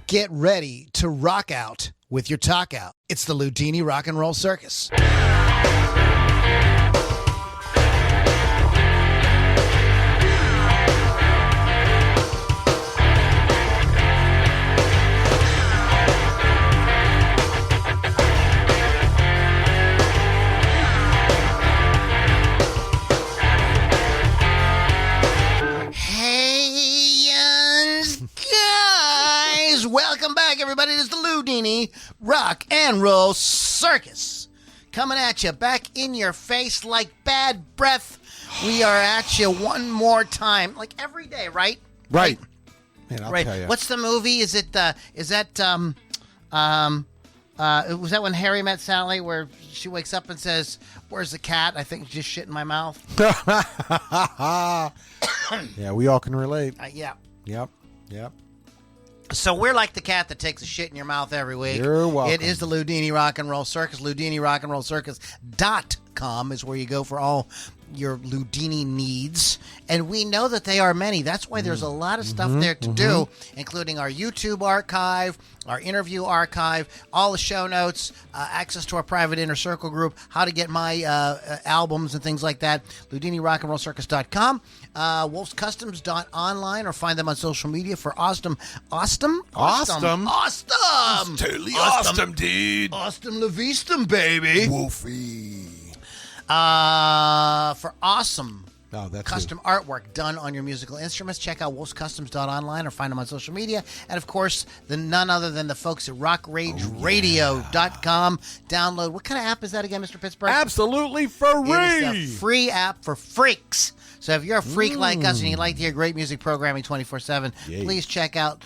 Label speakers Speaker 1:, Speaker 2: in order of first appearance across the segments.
Speaker 1: Get ready to rock out with your talk out. It's the Loudini Rock and Roll Circus. Welcome back, everybody. It is the Loudini Rock and Roll Circus. Coming at you, back in your face like bad breath. We are at you one more time, like every day, right?
Speaker 2: Right. Man, I'll
Speaker 1: right.
Speaker 2: tell you.
Speaker 1: What's the movie? Was that when Harry Met Sally, where she wakes up and says, "Where's the cat?" I think just shit in my mouth.
Speaker 2: Yeah, we all can relate.
Speaker 1: Yeah.
Speaker 2: Yep.
Speaker 1: So we're like the cat that takes a shit in your mouth every week.
Speaker 2: You're welcome.
Speaker 1: It is the Loudini Rock and Roll Circus. LoudiniRockandRollCircus.com is where you go for all your Loudini needs. And we know that they are many. That's why there's a lot of stuff there to do, including our YouTube archive, our interview archive, all the show notes, access to our private inner circle group, how to get my albums and things like that. LoudiniRockandRollCircus.com. WolfsCustoms.online, or find them on social media for awesome.
Speaker 2: Awesome.
Speaker 3: Totally awesome, dude.
Speaker 1: Awesome Levistum, baby.
Speaker 3: Wolfie.
Speaker 1: For awesome
Speaker 2: that's
Speaker 1: custom artwork done on your musical instruments, check out wolfscustoms.online or find them on social media. And, of course, none other than the folks at rockrageradio.com. Download. What kind of app is that again, Mr. Pittsburgh?
Speaker 2: Absolutely free.
Speaker 1: It is a free app for freaks. So if you're a freak like us and you like to hear great music programming 24/7, please check out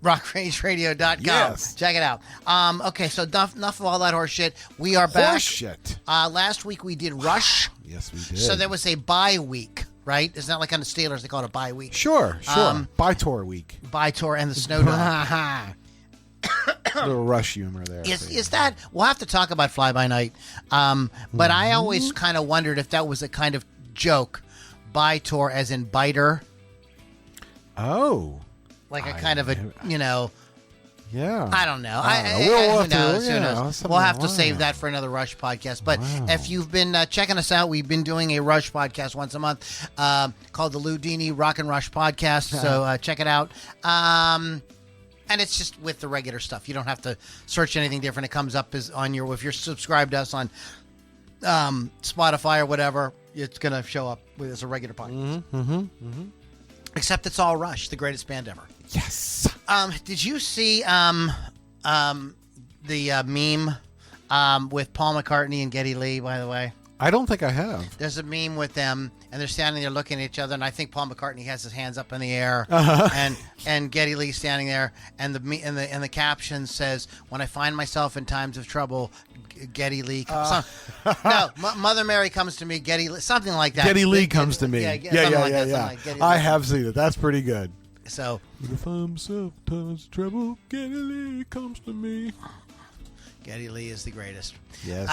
Speaker 1: rockrageradio.com.
Speaker 2: Yes.
Speaker 1: Check it out. Okay, so enough of all that horse shit. We are back.
Speaker 2: Horse shit.
Speaker 1: Last week we did Rush.
Speaker 2: Yes, we did.
Speaker 1: So there was a bye week, right? It's not like on the Steelers, they call it a bye week.
Speaker 2: Sure. Bye tour week.
Speaker 1: Bye tour and the snow dog.
Speaker 2: Little Rush humor there.
Speaker 1: Is that, we'll have to talk about Fly By Night, but I always kind of wondered if that was a kind of joke. Bye tour as in biter.
Speaker 2: Oh.
Speaker 1: Like a kind of a,
Speaker 2: Yeah.
Speaker 1: I don't know.
Speaker 2: We'll
Speaker 1: who knows? We'll have to save that for another Rush podcast. But if you've been checking us out, we've been doing a Rush podcast once a month called the Loudini Rock and Rush Podcast. So check it out. And it's just with the regular stuff. You don't have to search anything different. It comes up as on your, if you're subscribed to us on Spotify or whatever, it's going to show up as a regular podcast. Except it's all Rush, the greatest band ever.
Speaker 2: Yes.
Speaker 1: Did you see the meme with Paul McCartney and Geddy Lee, by the way?
Speaker 2: I don't think I have.
Speaker 1: There's a meme with them, and they're standing there looking at each other, and I think Paul McCartney has his hands up in the air, and Geddy Lee standing there, and the caption says, "When I find myself in times of trouble, Geddy Lee comes." Mother Mary comes to me, Geddy Lee, something like that.
Speaker 2: Geddy Lee comes to me.
Speaker 1: Yeah.
Speaker 2: I have seen it. That's pretty good.
Speaker 1: So,
Speaker 2: if I find myself in times of trouble, Geddy Lee comes to me.
Speaker 1: Geddy Lee is the greatest.
Speaker 2: Yes.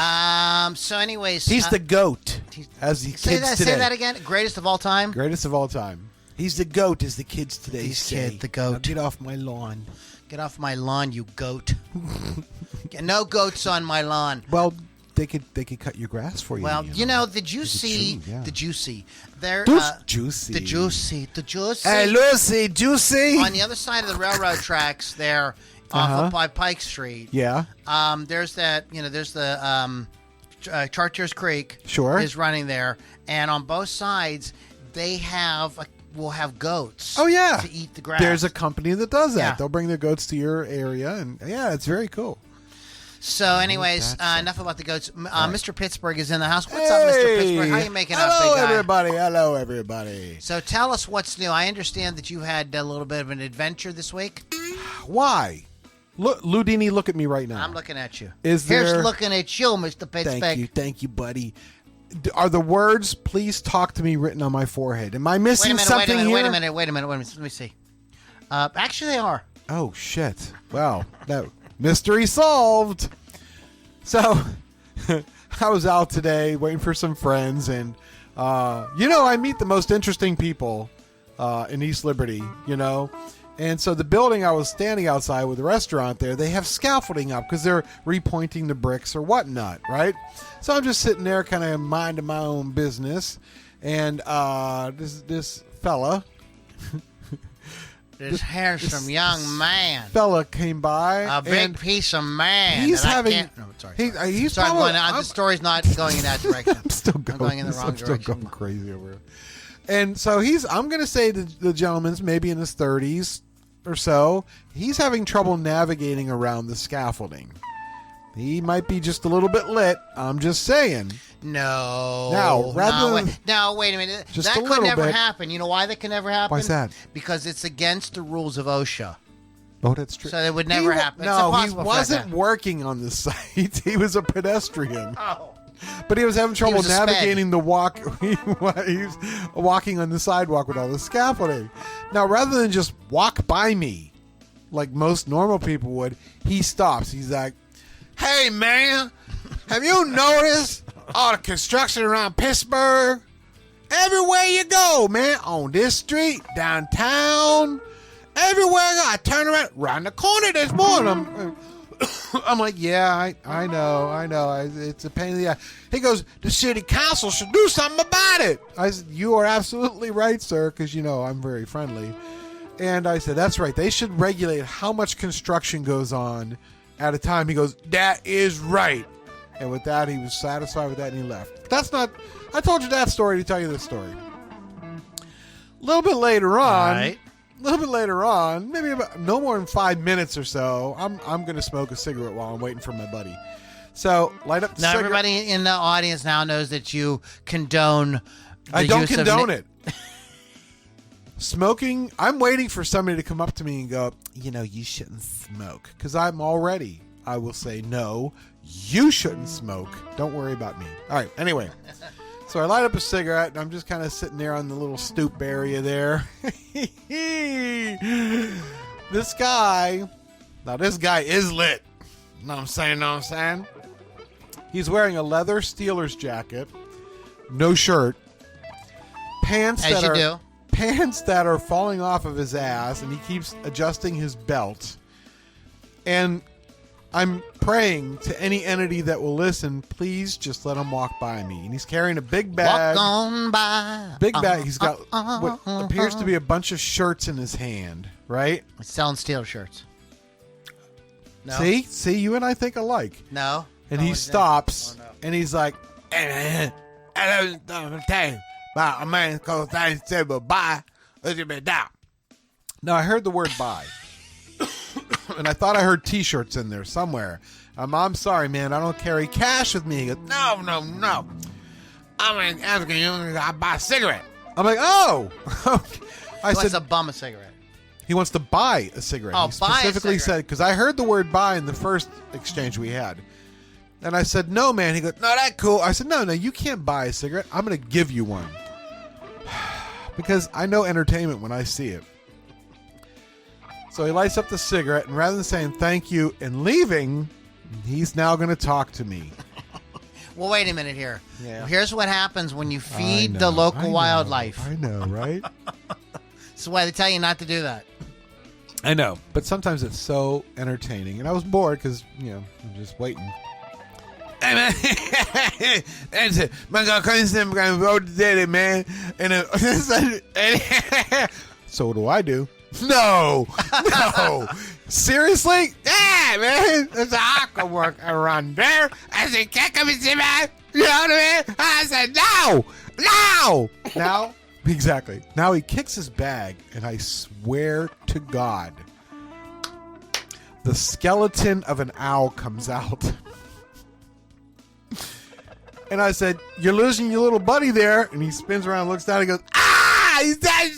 Speaker 1: So, anyways,
Speaker 2: he's the GOAT, as the kids today.
Speaker 1: Say that again. Greatest of all time.
Speaker 2: Greatest of all time. He's the GOAT, as the kids today say.
Speaker 1: Kid, the GOAT.
Speaker 2: Now get off my lawn.
Speaker 1: Get off my lawn, you goat. No goats on my lawn.
Speaker 2: Well, they could cut your grass for you.
Speaker 1: Well, did you see the Juicy? There,
Speaker 2: Juicy.
Speaker 1: The Juicy.
Speaker 2: Hey, Lucy, Juicy.
Speaker 1: On the other side of the railroad tracks there, off of Pike Street.
Speaker 2: Yeah.
Speaker 1: There's that. There's the Chartiers Creek.
Speaker 2: Sure.
Speaker 1: Is running there, and on both sides they will have goats.
Speaker 2: Oh yeah.
Speaker 1: To eat the grass.
Speaker 2: There's a company that does that.
Speaker 1: Yeah.
Speaker 2: They'll bring their goats to your area, and it's very cool.
Speaker 1: So, anyways, enough about the goats. Mr. Pittsburgh is in the house. What's up, Mr. Pittsburgh? How you making up, big guy?
Speaker 2: Hello, everybody.
Speaker 1: So, tell us what's new. I understand that you had a little bit of an adventure this week.
Speaker 2: Why? Look, Loudini, look at me right now.
Speaker 1: I'm looking at you.
Speaker 2: Here's
Speaker 1: looking at you, Mr. Pittsburgh.
Speaker 2: Thank you, buddy. Are the words "Please talk to me" written on my forehead? Am I missing something here?
Speaker 1: Wait a minute. Let me see. Actually, they are.
Speaker 2: Oh shit! Well, that mystery solved. So, I was out today waiting for some friends, and I meet the most interesting people in East Liberty. And so the building I was standing outside with the restaurant there, they have scaffolding up because they're repointing the bricks or whatnot, right? So I'm just sitting there kind of minding my own business. And this fella...
Speaker 1: This handsome young man.
Speaker 2: Fella came by.
Speaker 1: A big piece of man.
Speaker 2: He's having...
Speaker 1: No, sorry.
Speaker 2: He's
Speaker 1: sorry,
Speaker 2: probably,
Speaker 1: the story's not going in that direction.
Speaker 2: I'm still going
Speaker 1: in the wrong
Speaker 2: still
Speaker 1: direction.
Speaker 2: going crazy over here. And so I'm going to say the gentleman's maybe in his 30s or so. He's having trouble navigating around the scaffolding. He might be just a little bit lit. I'm just saying.
Speaker 1: No.
Speaker 2: Now,
Speaker 1: wait a minute.
Speaker 2: Just
Speaker 1: that
Speaker 2: a
Speaker 1: could
Speaker 2: little
Speaker 1: never
Speaker 2: bit.
Speaker 1: happen. You know why that can never happen?
Speaker 2: Why's that?
Speaker 1: Because it's against the rules of OSHA.
Speaker 2: Oh, that's true.
Speaker 1: So it would never happen.
Speaker 2: No,
Speaker 1: it's
Speaker 2: he
Speaker 1: impossible
Speaker 2: wasn't
Speaker 1: for that.
Speaker 2: working on the site. He was a pedestrian.
Speaker 1: Oh.
Speaker 2: But he was having trouble
Speaker 1: was a sped.
Speaker 2: navigating the walk. He was walking on the sidewalk with all the scaffolding. Now, rather than just walk by me like most normal people would, he stops. He's like, "Hey, man, have you noticed all the construction around Pittsburgh? Everywhere you go, man, on this street, downtown, everywhere I turn around the corner, there's more of them." I'm like, yeah, I know. It's a pain in the ass. He goes, the city council should do something about it. I said, you are absolutely right, sir, because, I'm very friendly. And I said, that's right. They should regulate how much construction goes on at a time. He goes, that is right. And with that, he was satisfied with that, and he left. That's not... I told you that story to tell you this story. A little bit later on...
Speaker 1: Right.
Speaker 2: A little bit later on, maybe about no more than 5 minutes or so, I'm going to smoke a cigarette while I'm waiting for my buddy. So, light up the
Speaker 1: Now,
Speaker 2: cigarette.
Speaker 1: everybody in the audience now knows that you condone the
Speaker 2: I don't
Speaker 1: use of
Speaker 2: condone it. Smoking, I'm waiting for somebody to come up to me and go, you shouldn't smoke. Because I will say, no, you shouldn't smoke. Don't worry about me. All right, anyway. So I light up a cigarette, and I'm just kind of sitting there on the little stoop area there. This guy is lit. Know what I'm saying? He's wearing a leather Steelers jacket, no shirt, pants
Speaker 1: As you do.
Speaker 2: pants that are falling off of his ass, and he keeps adjusting his belt. And I'm praying to any entity that will listen, please just let him walk by me. And he's carrying a big bag.
Speaker 1: Walk on by.
Speaker 2: Big bag. He's got what appears to be a bunch of shirts in his hand, right?
Speaker 1: Selling steel shirts. No.
Speaker 2: See, you and I think alike.
Speaker 1: No.
Speaker 2: And
Speaker 1: No,
Speaker 2: he
Speaker 1: it's
Speaker 2: stops,
Speaker 1: not. Oh, no.
Speaker 2: and he's like, "Hey, man, a man goes down and say bye. Now, I heard the word bye. And I thought I heard T-shirts in there somewhere. I'm sorry, man. I don't carry cash with me. He goes, no. I'm asking you to buy a cigarette. I'm like, oh. I
Speaker 1: He
Speaker 2: said,
Speaker 1: wants to bum a cigarette.
Speaker 2: he wants to buy a cigarette.
Speaker 1: Oh,
Speaker 2: He
Speaker 1: buy a
Speaker 2: specifically
Speaker 1: cigarette.
Speaker 2: said, because I heard the word buy in the first exchange we had. And I said, no, man. He goes, no, that's cool. I said, no, you can't buy a cigarette. I'm going to give you one. Because I know entertainment when I see it. So he lights up the cigarette, and rather than saying thank you and leaving, he's now going to talk to me.
Speaker 1: Well, wait a minute here.
Speaker 2: Yeah.
Speaker 1: Here's what happens when you
Speaker 2: I
Speaker 1: feed
Speaker 2: know,
Speaker 1: the local
Speaker 2: I know,
Speaker 1: wildlife.
Speaker 2: I know, right?
Speaker 1: That's why they tell you not to do that.
Speaker 2: I know. But sometimes it's so entertaining. And I was bored because, I'm just waiting. Hey, man. That's it. Man, I'm going to road today, man. And so do I do. No. Seriously? Yeah, man. There's an aqua work around there. I said, can't come and see me. You know what I mean? I said, no. Now, exactly. Now he kicks his bag, and I swear to God, the skeleton of an owl comes out. And I said, you're losing your little buddy there. And he spins around, looks down, and goes, he's dead.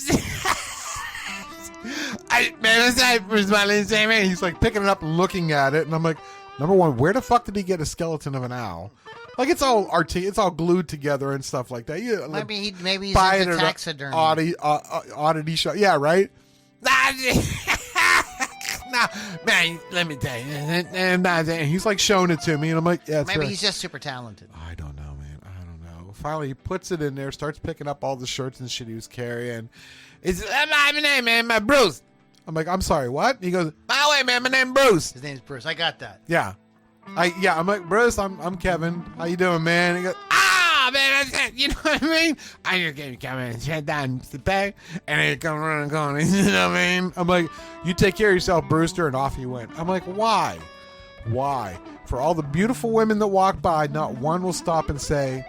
Speaker 2: He's like picking it up and looking at it. And I'm like, number one, where the fuck did he get a skeleton of an owl? Like, it's all it's all glued together and stuff like that. You like,
Speaker 1: Maybe he's
Speaker 2: buy it
Speaker 1: into
Speaker 2: at
Speaker 1: taxidermy.
Speaker 2: oddity shop. Yeah, right? No, man, let me tell you. And he's like showing it to me, and I'm like, yeah, that's
Speaker 1: Maybe
Speaker 2: right.
Speaker 1: he's just super talented.
Speaker 2: I don't know, man. I don't know. Finally, he puts it in there, starts picking up all the shirts and shit he was carrying. It's my name, man, my Bruce. I'm like, I'm sorry, what? He goes, by the way, man, my name's Bruce.
Speaker 1: His name's Bruce. I got that.
Speaker 2: Yeah. I'm like, Bruce, I'm Kevin. How you doing, man? He goes, man, that's it. You know what I mean? I just gave you Kevin and shut down the bag, and then come around and going, you know what I mean? I'm like, you take care of yourself, Brewster, and off he went. I'm like, why? Why? For all the beautiful women that walk by, not one will stop and say,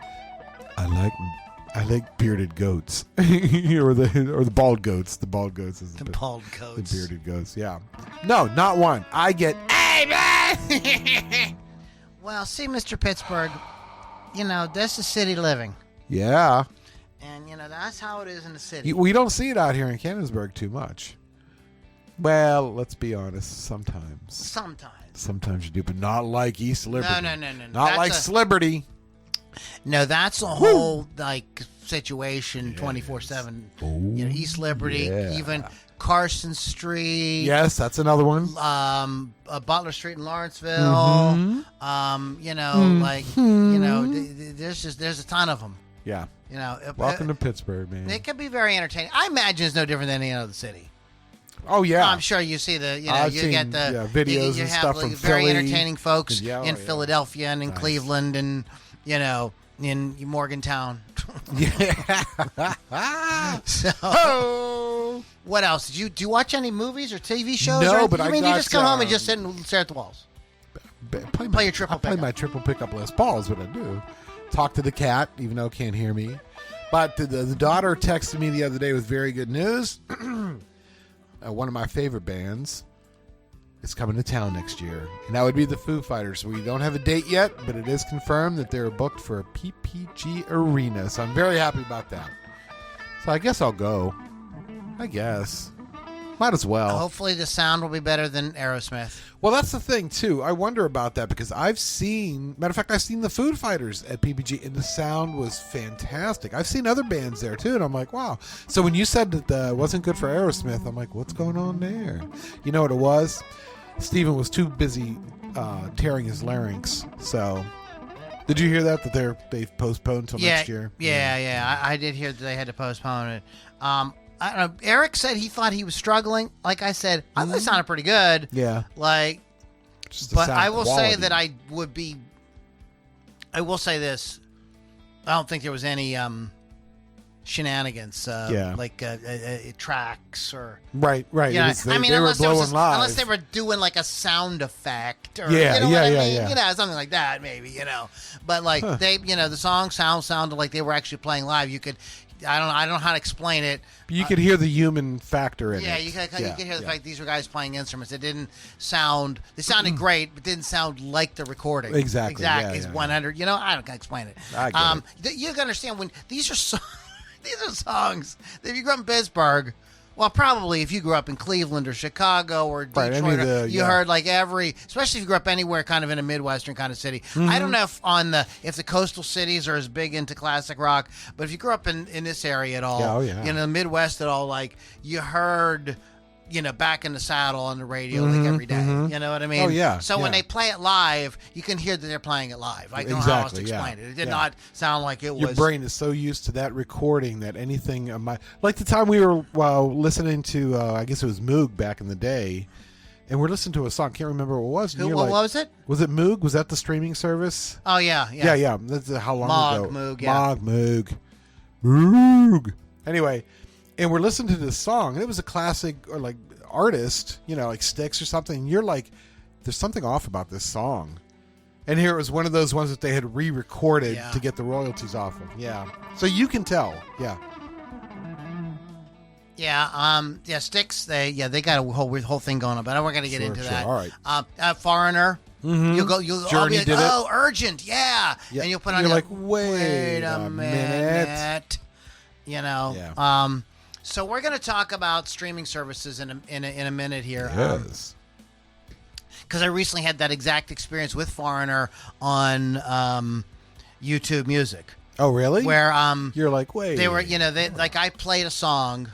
Speaker 2: I like bearded goats. or the bald goats. The bald goats is
Speaker 1: The bald goats.
Speaker 2: the bearded goats, yeah. No, not one. I get, hey, man!
Speaker 1: Well, see, Mr. Pittsburgh, this is city living.
Speaker 2: Yeah.
Speaker 1: And, that's how it is in the city.
Speaker 2: We don't see it out here in Canonsburg too much. Well, let's be honest. Sometimes you do, but not like East Liberty.
Speaker 1: No.
Speaker 2: Not
Speaker 1: That's
Speaker 2: like Sliberty.
Speaker 1: No, that's a whole, situation 24/7. East Liberty,
Speaker 2: yeah.
Speaker 1: even Carson Street.
Speaker 2: Yes, that's another one.
Speaker 1: Butler Street in Lawrenceville. There's a ton of them.
Speaker 2: Yeah.
Speaker 1: Welcome
Speaker 2: Welcome to Pittsburgh, man.
Speaker 1: It can be very entertaining. I imagine it's no different than any other city.
Speaker 2: Oh, yeah.
Speaker 1: I'm sure you see the,
Speaker 2: I've
Speaker 1: you
Speaker 2: seen,
Speaker 1: get the
Speaker 2: videos
Speaker 1: you
Speaker 2: and
Speaker 1: have
Speaker 2: stuff from
Speaker 1: very
Speaker 2: Philly.
Speaker 1: entertaining folks
Speaker 2: Yeah,
Speaker 1: in
Speaker 2: yeah.
Speaker 1: Philadelphia and in
Speaker 2: Nice.
Speaker 1: Cleveland and, in Morgantown.
Speaker 2: Yeah.
Speaker 1: So, what else? Do you watch any movies or TV shows?
Speaker 2: No,
Speaker 1: or
Speaker 2: but
Speaker 1: you
Speaker 2: I
Speaker 1: mean you
Speaker 2: got,
Speaker 1: just come home and just sit and stare at the walls? Play your triple
Speaker 2: I play
Speaker 1: pickup.
Speaker 2: my triple pickup Les Paul is what I do. Talk to the cat, even though it can't hear me. But the daughter texted me the other day with very good news. One of my favorite bands is coming to town next year, and that would be the Foo Fighters. We don't have a date yet, but it is confirmed that they're booked for a PPG Arena, so I'm very happy about that. So I guess I'll go. I guess. Might as well.
Speaker 1: Hopefully the sound will be better than Aerosmith.
Speaker 2: Well, that's the thing, too. I wonder about that because I've seen the Foo Fighters at PPG, and the sound was fantastic. I've seen other bands there, too, and I'm like, wow. So when you said that it wasn't good for Aerosmith, I'm like, what's going on there? You know what it was? Steven was too busy tearing his larynx. So, did you hear that they've postponed until next year?
Speaker 1: Yeah. I did hear that they had to postpone it. I don't know. Eric said he thought he was struggling. Like I said, I thought it sounded pretty good.
Speaker 2: Yeah. Just the
Speaker 1: But
Speaker 2: sound
Speaker 1: I will
Speaker 2: quality.
Speaker 1: say that I will say this. I don't think there was any shenanigans, tracks or
Speaker 2: Right.
Speaker 1: Yeah,
Speaker 2: They were blowing live.
Speaker 1: unless they were doing like a sound effect or
Speaker 2: Yeah,
Speaker 1: you know what I mean?
Speaker 2: yeah.
Speaker 1: Something like that maybe, But like they, the song sounded like they were actually playing live. You could, I don't know how to explain it.
Speaker 2: You could hear the human factor in
Speaker 1: Yeah,
Speaker 2: it.
Speaker 1: you could hear the fact these were guys playing instruments. It didn't sound. They sounded great, but didn't sound like the recording.
Speaker 2: Exactly. Yeah,
Speaker 1: It's
Speaker 2: yeah.
Speaker 1: 100. I don't explain it.
Speaker 2: I get
Speaker 1: You can understand when these are these are songs that if you grew up in Pittsburgh. Well, probably if you grew up in Cleveland or Chicago or
Speaker 2: Right,
Speaker 1: Detroit,
Speaker 2: any of the-
Speaker 1: you heard like especially if you grew up anywhere kind of in a Midwestern kind of city. I don't know if the coastal cities are as big into classic rock, but if you grew up in this area at all,
Speaker 2: Yeah, oh, yeah.
Speaker 1: the Midwest at all, like you heard, Back in the Saddle on the radio like every day. You know what I mean?
Speaker 2: Oh, yeah,
Speaker 1: So when
Speaker 2: yeah.
Speaker 1: they play it live, you can hear that they're playing it live. I don't know how else to
Speaker 2: Exactly, yeah.
Speaker 1: explain it. It did
Speaker 2: Yeah.
Speaker 1: not sound like it
Speaker 2: Your
Speaker 1: was.
Speaker 2: brain is so used to that recording that anything like the time we were listening to I guess it was Moog back in the day, and we're listening to a song, can't remember what it was. and you're
Speaker 1: What
Speaker 2: like,
Speaker 1: was it?
Speaker 2: Was it Moog? Was that the streaming service?
Speaker 1: Oh yeah.
Speaker 2: Yeah. That's how long
Speaker 1: Moog,
Speaker 2: ago?
Speaker 1: Moog, yeah.
Speaker 2: Moog. Anyway, and we're listening to this song, and it was a classic or like artist, like Styx or something. And you're like, there's something off about this song. And here it was one of those ones that they had re-recorded
Speaker 1: Yeah.
Speaker 2: to get the royalties off of. Yeah. So you can tell. Yeah.
Speaker 1: Yeah, Styx. They got a whole thing going on, but we're gonna get into
Speaker 2: Sure.
Speaker 1: that.
Speaker 2: All right.
Speaker 1: Foreigner. You'll all
Speaker 2: Journey
Speaker 1: be like,
Speaker 2: did it.
Speaker 1: oh, urgent, yeah. And you'll put on.
Speaker 2: You're
Speaker 1: your-
Speaker 2: like, wait a minute. Yeah.
Speaker 1: So we're gonna talk about streaming services in a minute here.
Speaker 2: Yes.
Speaker 1: Because I recently had that exact experience with Foreigner on YouTube Music,
Speaker 2: Oh, really?
Speaker 1: where
Speaker 2: You're like, wait.
Speaker 1: they were, I played a song,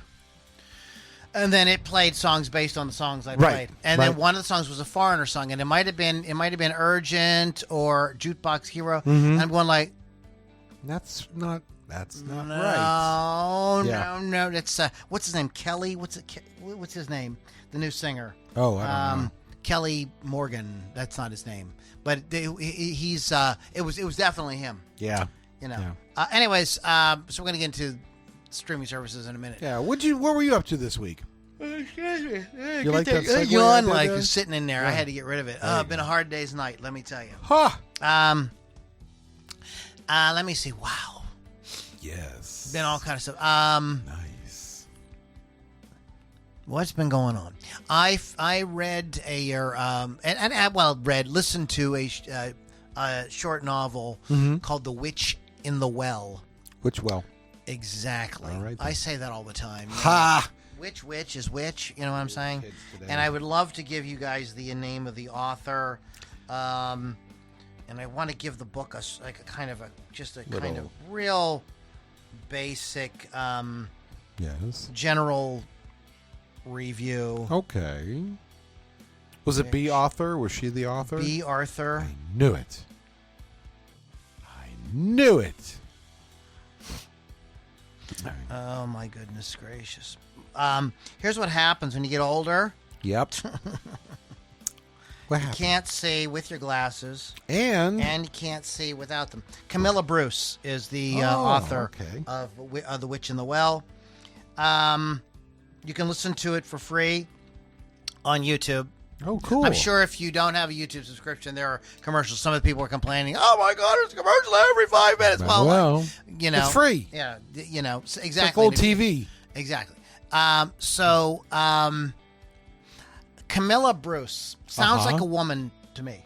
Speaker 1: and then it played songs based on the songs I
Speaker 2: Right,
Speaker 1: played, and
Speaker 2: right.
Speaker 1: then one of the songs was a Foreigner song, and it might have been Urgent or Jukebox Hero,
Speaker 2: Mm-hmm.
Speaker 1: and I'm going like,
Speaker 2: That's not That's not right.
Speaker 1: No. That's what's his name? Kelly. What's his name? The new singer.
Speaker 2: Oh, I don't know.
Speaker 1: Kelly Morgan. That's not his name, but he's. It was definitely him.
Speaker 2: Yeah.
Speaker 1: Yeah. Anyways, so we're gonna get into streaming services in a minute.
Speaker 2: Yeah. What were you up to this week? You like that segue
Speaker 1: yawn
Speaker 2: I did there?
Speaker 1: sitting in there. I had to get rid of it. Been a hard day's night. Let me tell you.
Speaker 2: Huh.
Speaker 1: Let me see. Wow.
Speaker 2: Yes.
Speaker 1: Been all kind of stuff.
Speaker 2: Nice.
Speaker 1: What's been going on? I read listened to a short novel called "The Witch in the Well."
Speaker 2: Which well?
Speaker 1: Exactly.
Speaker 2: All right, then.
Speaker 1: I say that all the time.
Speaker 2: Ha!
Speaker 1: Which witch is which? You know what I'm saying?
Speaker 2: Kids today.
Speaker 1: And I would love to give you guys the name of the author, and I want to give the book a kind of real basic
Speaker 2: Yes.
Speaker 1: general review.
Speaker 2: Okay. Was it B. Author? Was she the author?
Speaker 1: B. Arthur.
Speaker 2: I knew it.
Speaker 1: Oh my goodness gracious. Here's what happens when you get older.
Speaker 2: Yep. What
Speaker 1: You
Speaker 2: happened?
Speaker 1: can't see with your glasses,
Speaker 2: And
Speaker 1: and you can't see without them. Camilla Bruce is the author
Speaker 2: okay.
Speaker 1: of The Witch in the Well. You can listen to it for free on YouTube.
Speaker 2: oh, cool.
Speaker 1: I'm sure if you don't have a YouTube subscription, there are commercials. Some of the people are complaining, "Oh my God, there's a commercial every 5 minutes."
Speaker 2: Well,
Speaker 1: you know,
Speaker 2: it's free.
Speaker 1: Yeah,
Speaker 2: It's like
Speaker 1: exactly.
Speaker 2: old TV.
Speaker 1: Exactly. Camilla Bruce sounds like a woman to me.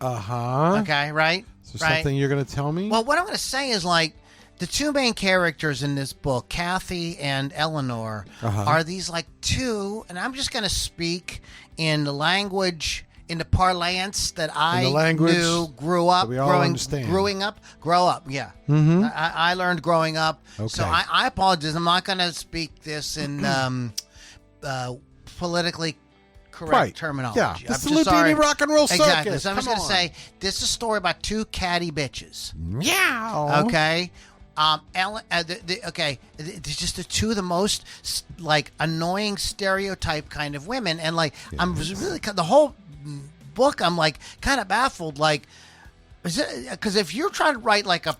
Speaker 1: Okay, right?
Speaker 2: Is there something you're going to tell me?
Speaker 1: Well, what I'm going to say is like the two main characters in this book, Kathy and Eleanor, are these like two, and I'm just going to speak in the language, in the parlance that I knew, grew up,
Speaker 2: we all understand.
Speaker 1: grow up. Yeah, I learned growing up.
Speaker 2: Okay.
Speaker 1: So I apologize. I'm not going to speak this in politically correct terminology.
Speaker 2: Yeah,
Speaker 1: I'm
Speaker 2: this is
Speaker 1: just sorry.
Speaker 2: Loudini Rock and Roll Circus.
Speaker 1: Exactly. So I'm just
Speaker 2: Come
Speaker 1: going to say this is a story about two catty bitches.
Speaker 2: Meow.
Speaker 1: Okay. They're just the two of the most like annoying stereotype kind of women, and like I'm really the whole book I'm like kind of baffled. Like, because if you're trying to write like a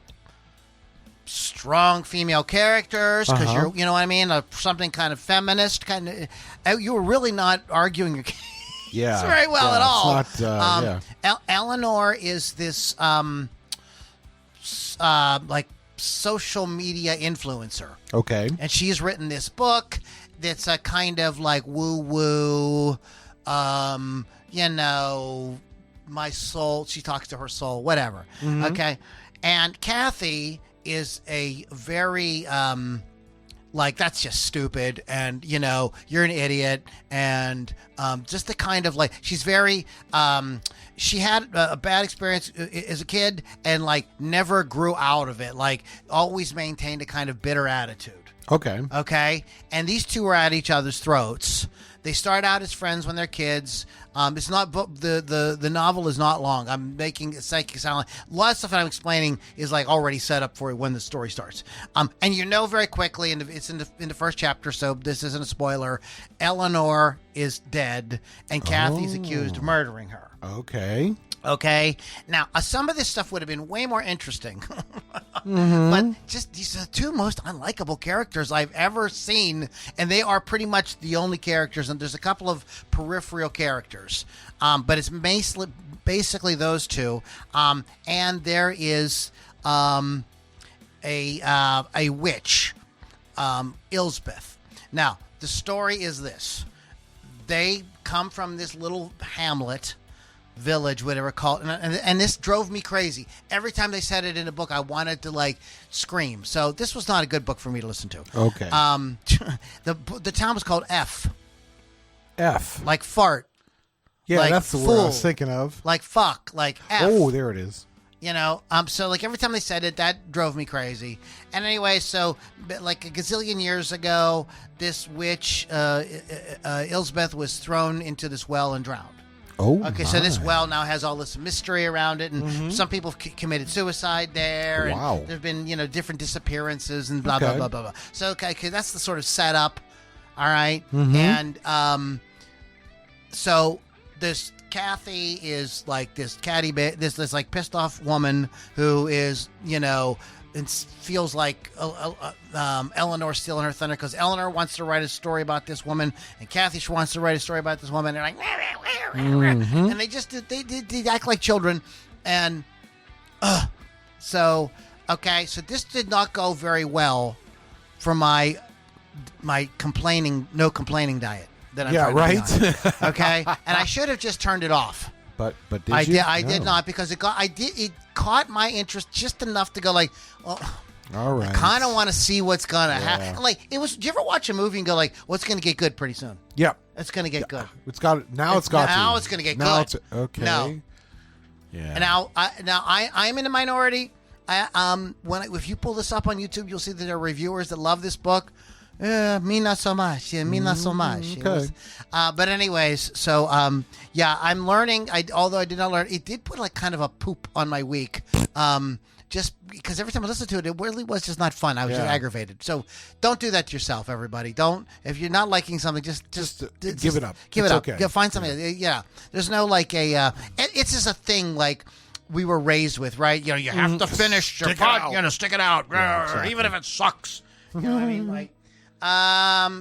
Speaker 1: strong female characters, because you're, you know what I mean, something kind of feminist kind of, you were really not arguing your case.
Speaker 2: Yeah,
Speaker 1: very well at all.
Speaker 2: It's not,
Speaker 1: Eleanor is this like social media influencer.
Speaker 2: Okay.
Speaker 1: And she's written this book that's a kind of like woo-woo, my soul. She talks to her soul, whatever. Okay. And Kathy is a very, like, that's just stupid. And, you're an idiot. And just the kind of like, she's very, she had a bad experience as a kid and like never grew out of it. Like always maintained a kind of bitter attitude. Okay. And these two are at each other's throats. They start out as friends when they're kids. It's not the novel is not long. I'm making it sound like a lot of stuff that I'm explaining is like already set up for when the story starts. And very quickly, and it's in the first chapter, so this isn't a spoiler. Eleanor is dead, and Kathy's accused of murdering her. Okay. Now, some of this stuff would have been way more interesting. But just these are the two most unlikable characters I've ever seen, and they are pretty much the only characters, and there's a couple of peripheral characters. But it's basically those two. And there is a witch, Elsbeth. Now, the story is this. They come from this little hamlet, village, whatever called, and this drove me crazy. Every time they said it in a book, I wanted to like scream. So this was not a good book for me to listen to.
Speaker 2: Okay.
Speaker 1: The town was called F, like fart.
Speaker 2: Yeah,
Speaker 1: like
Speaker 2: that's the word I was thinking of.
Speaker 1: Like fuck, like F.
Speaker 2: Oh, there it is.
Speaker 1: So like every time they said it, that drove me crazy. And anyway, so like a gazillion years ago, this witch, Elsbeth, was thrown into this well and drowned.
Speaker 2: Oh,
Speaker 1: okay. So this
Speaker 2: my.
Speaker 1: well now has all this mystery around it, and some people have committed suicide there.
Speaker 2: Wow.
Speaker 1: And there's been different disappearances and blah
Speaker 2: Okay.
Speaker 1: blah blah blah blah. So okay, that's the sort of setup. All right,
Speaker 2: Mm-hmm.
Speaker 1: and so this Kathy is like this this like pissed off woman who is and feels like Eleanor's stealing her thunder because Eleanor wants to write a story about this woman and Kathy wants to write a story about this woman. And they're like, and they just they act like children, and so this did not go very well for my no complaining diet that I'm trying to be on. Okay, and I should have just turned it off.
Speaker 2: But did you?
Speaker 1: I did
Speaker 2: No.
Speaker 1: not because it caught my interest just enough to go like, well,
Speaker 2: All right.
Speaker 1: I kind of want to see what's gonna
Speaker 2: Yeah.
Speaker 1: happen. Like it was. Do you ever watch a movie and go like, "What's gonna get good pretty soon?
Speaker 2: Yep.
Speaker 1: It's gonna get good."
Speaker 2: It's got now. It's got
Speaker 1: now
Speaker 2: to.
Speaker 1: it's gonna get
Speaker 2: now
Speaker 1: good.
Speaker 2: It's, okay.
Speaker 1: No.
Speaker 2: Yeah.
Speaker 1: And I'm in the minority. If you pull this up on YouTube, you'll see that there are reviewers that love this book. Me not so much. Yeah, me not so much. It
Speaker 2: okay.
Speaker 1: was- but anyways, so I'm learning. Although I did not learn, it did put like kind of a poop on my week. Just because every time I listen to it, it really was just not fun. I was just
Speaker 2: Yeah.
Speaker 1: aggravated. So don't do that to yourself, everybody. Don't. If you're not liking something, just
Speaker 2: give it up.
Speaker 1: Give
Speaker 2: It's
Speaker 1: it up.
Speaker 2: okay.
Speaker 1: Go find something. Yeah. There's no like a. It's just a thing like we were raised with, right? You have to finish your
Speaker 2: Stick it
Speaker 1: pod.
Speaker 2: out.
Speaker 1: Stick it out,
Speaker 2: Yeah, exactly.
Speaker 1: even if it sucks. You know what I mean? Like.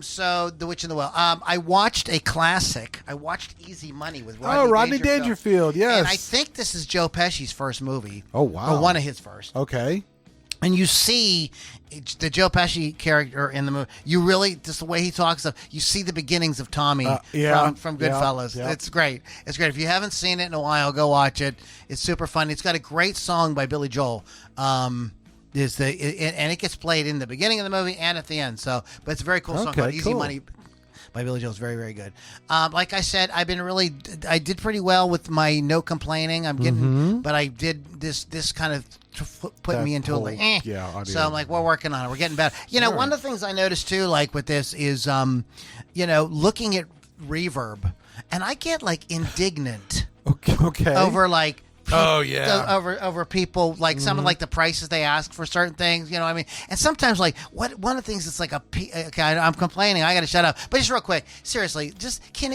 Speaker 1: So The Witch in the Well. I watched a classic. I watched Easy Money with Rodney
Speaker 2: Dangerfield. Yes.
Speaker 1: And I think this is Joe Pesci's first movie.
Speaker 2: Oh, wow.
Speaker 1: Or one of his first.
Speaker 2: Okay.
Speaker 1: And you see the Joe Pesci character in the movie. You really, just the way he talks, you see the beginnings of Tommy from Goodfellas.
Speaker 2: yeah.
Speaker 1: It's great. It's great. If you haven't seen it in a while, go watch it. It's super fun. It's got a great song by Billy Joel. And it gets played in the beginning of the movie and at the end. So, but it's a very cool song
Speaker 2: Okay,
Speaker 1: called Easy
Speaker 2: cool.
Speaker 1: Money by Billy Joel. It's very, very good. Like I said, I did pretty well with my no complaining. I'm getting, but I did this kind of put
Speaker 2: That
Speaker 1: me into
Speaker 2: whole-
Speaker 1: like, eh.
Speaker 2: yeah, audio.
Speaker 1: So I'm like, we're working on it. We're getting better.
Speaker 2: Sure.
Speaker 1: One of the things I noticed too, like with this is, looking at reverb, and I get like indignant
Speaker 2: Okay.
Speaker 1: over like.
Speaker 3: Oh, yeah.
Speaker 1: Over people like some of like the prices they ask for certain things, what I mean. And sometimes like one of the things that's like okay, I'm complaining, I got to shut up. But just real quick, seriously,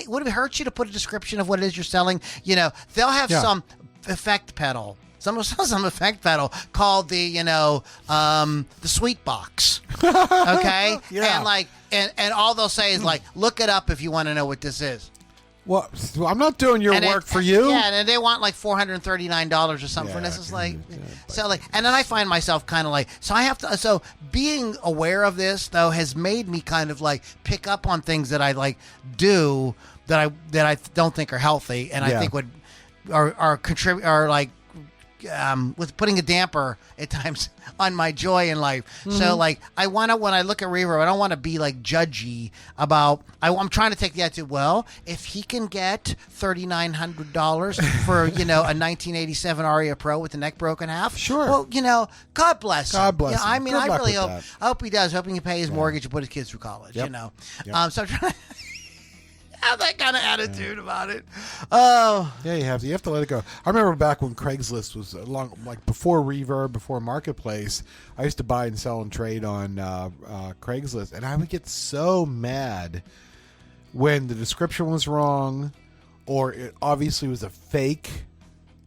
Speaker 1: would it hurt you to put a description of what it is you're selling? They'll have some effect pedal. Some effect pedal called the sweet box. Okay?
Speaker 2: Yeah.
Speaker 1: And like and all they'll say is like, look it up if you want to know what this is.
Speaker 2: Well, I'm not doing your work for you.
Speaker 1: Yeah, and they want like $439 or something.
Speaker 2: Yeah,
Speaker 1: And this is like,
Speaker 2: yeah,
Speaker 1: so like, and then I find myself kind of like, so being aware of this though has made me kind of like pick up on things that I like do that I don't think are healthy, and I
Speaker 2: Yeah.
Speaker 1: think are contribute are like. With putting a damper at times on my joy in life. So like when I look at reverb, I don't want to be like judgy about. I'm trying to take the attitude. Well, if he can get $3,900 for a 1987 Aria Pro with the neck broken half,
Speaker 2: Sure.
Speaker 1: Well, God bless him.
Speaker 2: God bless him.
Speaker 1: I mean,
Speaker 2: Good
Speaker 1: I
Speaker 2: luck
Speaker 1: really
Speaker 2: with
Speaker 1: hope.
Speaker 2: that.
Speaker 1: I hope he does. Hoping he pay his mortgage and put his kids through college.
Speaker 2: Yep. Yep.
Speaker 1: So I'm trying to have that kind of attitude about it. Oh.
Speaker 2: Yeah, you have to let it go. I remember back when Craigslist was before Reverb, before Marketplace. I used to buy and sell and trade on Craigslist, and I would get so mad when the description was wrong, or it obviously was a fake.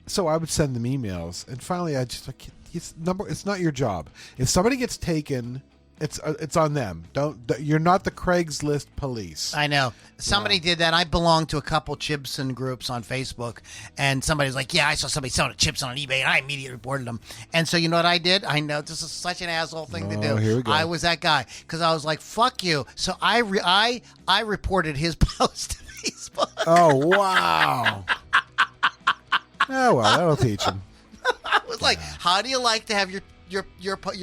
Speaker 2: So I would send them emails, and finally I just like, it's not your job. If somebody gets taken, it's on them. You're not the Craigslist police.
Speaker 1: I know. Somebody did that. I belong to a couple Chibson groups on Facebook, and somebody's like, yeah, I saw somebody selling chips on eBay, and I immediately reported them. And so you know what I did? I know this is such an asshole thing to do.
Speaker 2: Here we go.
Speaker 1: I was that guy because I was like, fuck you. So I reported his post to Facebook.
Speaker 2: Oh, wow. Oh, well, that'll teach him.
Speaker 1: I was like, how do you like to have your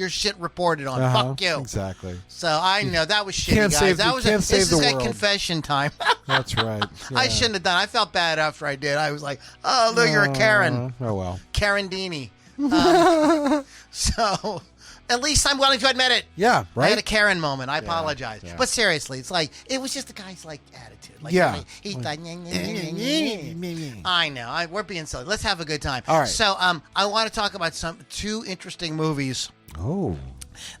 Speaker 1: shit reported on?
Speaker 2: Uh-huh,
Speaker 1: Fuck you.
Speaker 2: Exactly.
Speaker 1: So I know that was shitty,
Speaker 2: Can't
Speaker 1: guys.
Speaker 2: save
Speaker 1: That
Speaker 2: the-
Speaker 1: was
Speaker 2: can't
Speaker 1: this
Speaker 2: save
Speaker 1: is
Speaker 2: the
Speaker 1: like
Speaker 2: world.
Speaker 1: confession time.
Speaker 2: That's right.
Speaker 1: I
Speaker 2: Yeah.
Speaker 1: shouldn't have done. I felt bad after I did. I was like, oh, look, you're a Karen.
Speaker 2: Oh, well.
Speaker 1: Karen Dini. So, At least I'm willing to admit it.
Speaker 2: Yeah, right.
Speaker 1: I had a Karen moment. I apologize.
Speaker 2: yeah.
Speaker 1: But seriously, it's like, it was just the guy's like attitude. Like,
Speaker 2: Yeah.
Speaker 1: He thought, I know. We're being silly. Let's have a good time.
Speaker 2: All right.
Speaker 1: So I want to talk about two interesting movies
Speaker 2: Oh.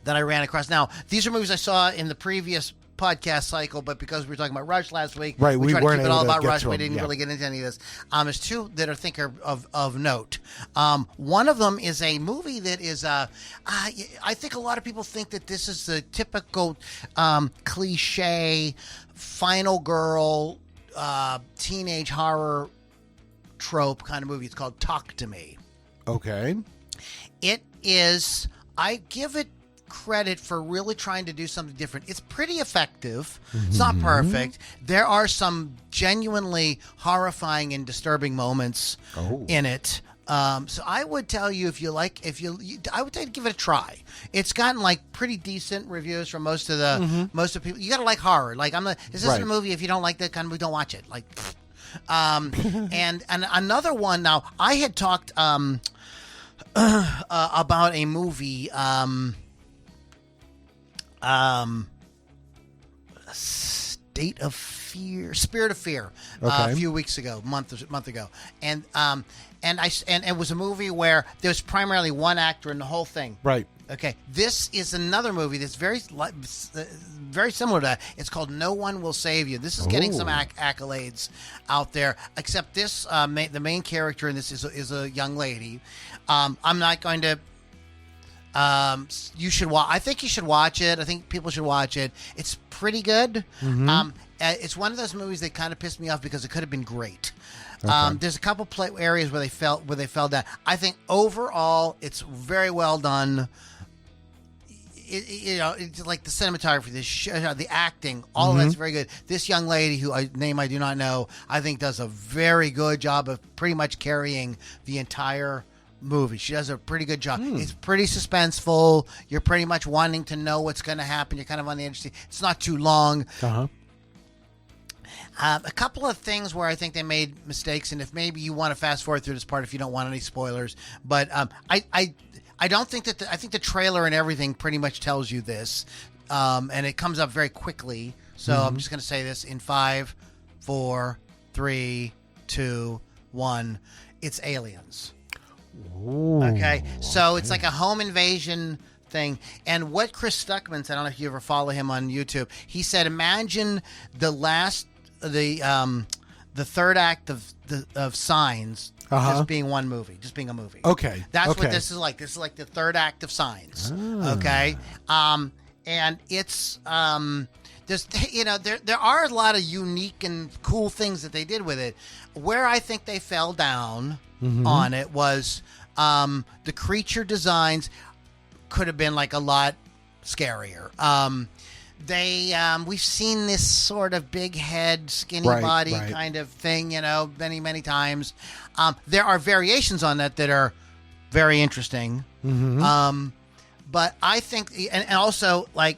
Speaker 1: that I ran across. Now, these are movies I saw in the previous podcast cycle, but because we were talking about Rush last week,
Speaker 2: Right,
Speaker 1: we
Speaker 2: we
Speaker 1: tried to
Speaker 2: weren't
Speaker 1: keep it all
Speaker 2: able to
Speaker 1: about
Speaker 2: get
Speaker 1: Rush.
Speaker 2: to
Speaker 1: We
Speaker 2: them,
Speaker 1: didn't
Speaker 2: yeah.
Speaker 1: really get into any of this. There's two that I think are of note. One of them is a movie that is, I think a lot of people think that this is the typical cliche final girl teenage horror trope kind of movie. It's called Talk to Me.
Speaker 2: Okay.
Speaker 1: It is, I give it credit for really trying to do something different. It's pretty effective. It's not perfect. There are some genuinely horrifying and disturbing moments in it. So I would tell you, I would tell you to give it a try. It's gotten like pretty decent reviews from most of the people. You got to like horror. Like this isn't a movie. If you don't like that kind of movie, don't watch it. Like, and another one. Now I had talked about a movie. Spirit of Fear, a few weeks ago, month ago, and it was a movie where there was primarily one actor in the whole thing.
Speaker 2: Right.
Speaker 1: Okay, this is another movie that's very similar to that. It's called No One Will Save You. This is getting some accolades out there, except this the main character in this is a young lady. I'm not going to. You should watch. I think you should watch it. I think people should watch it. It's pretty good. It's one of those movies that kind of pissed me off because it could have been great. There's a couple areas where they fell down. I think overall it's very well done. It's like the cinematography, the acting, all of that's very good. This young lady, name I do not know, I think does a very good job of pretty much carrying the entire movie. She does a pretty good job. It's pretty suspenseful. You're pretty much wanting to know what's going to happen. You're kind of on the edge. It's not too long. A couple of things where I think they made mistakes, and if maybe you want to fast forward through this part if you don't want any spoilers, but I don't think that I think the trailer and everything pretty much tells you this, and it comes up very quickly. So I'm just going to say this in 5, 4, 3, 2, 1. It's aliens.
Speaker 2: Ooh,
Speaker 1: okay, so it's like a home invasion thing. And what Chris Stuckman said, I don't know if you ever follow him on YouTube. He said, imagine the third act of Signs just being one movie, just being a movie.
Speaker 2: Okay,
Speaker 1: that's what this is like. This is like the third act of Signs. Okay, and it's there's there are a lot of unique and cool things that they did with it. Where I think they fell down on it was the creature designs could have been like a lot scarier. We've seen this sort of big head, skinny body kind of thing, many times. There are variations on that are very interesting. But I think, and also like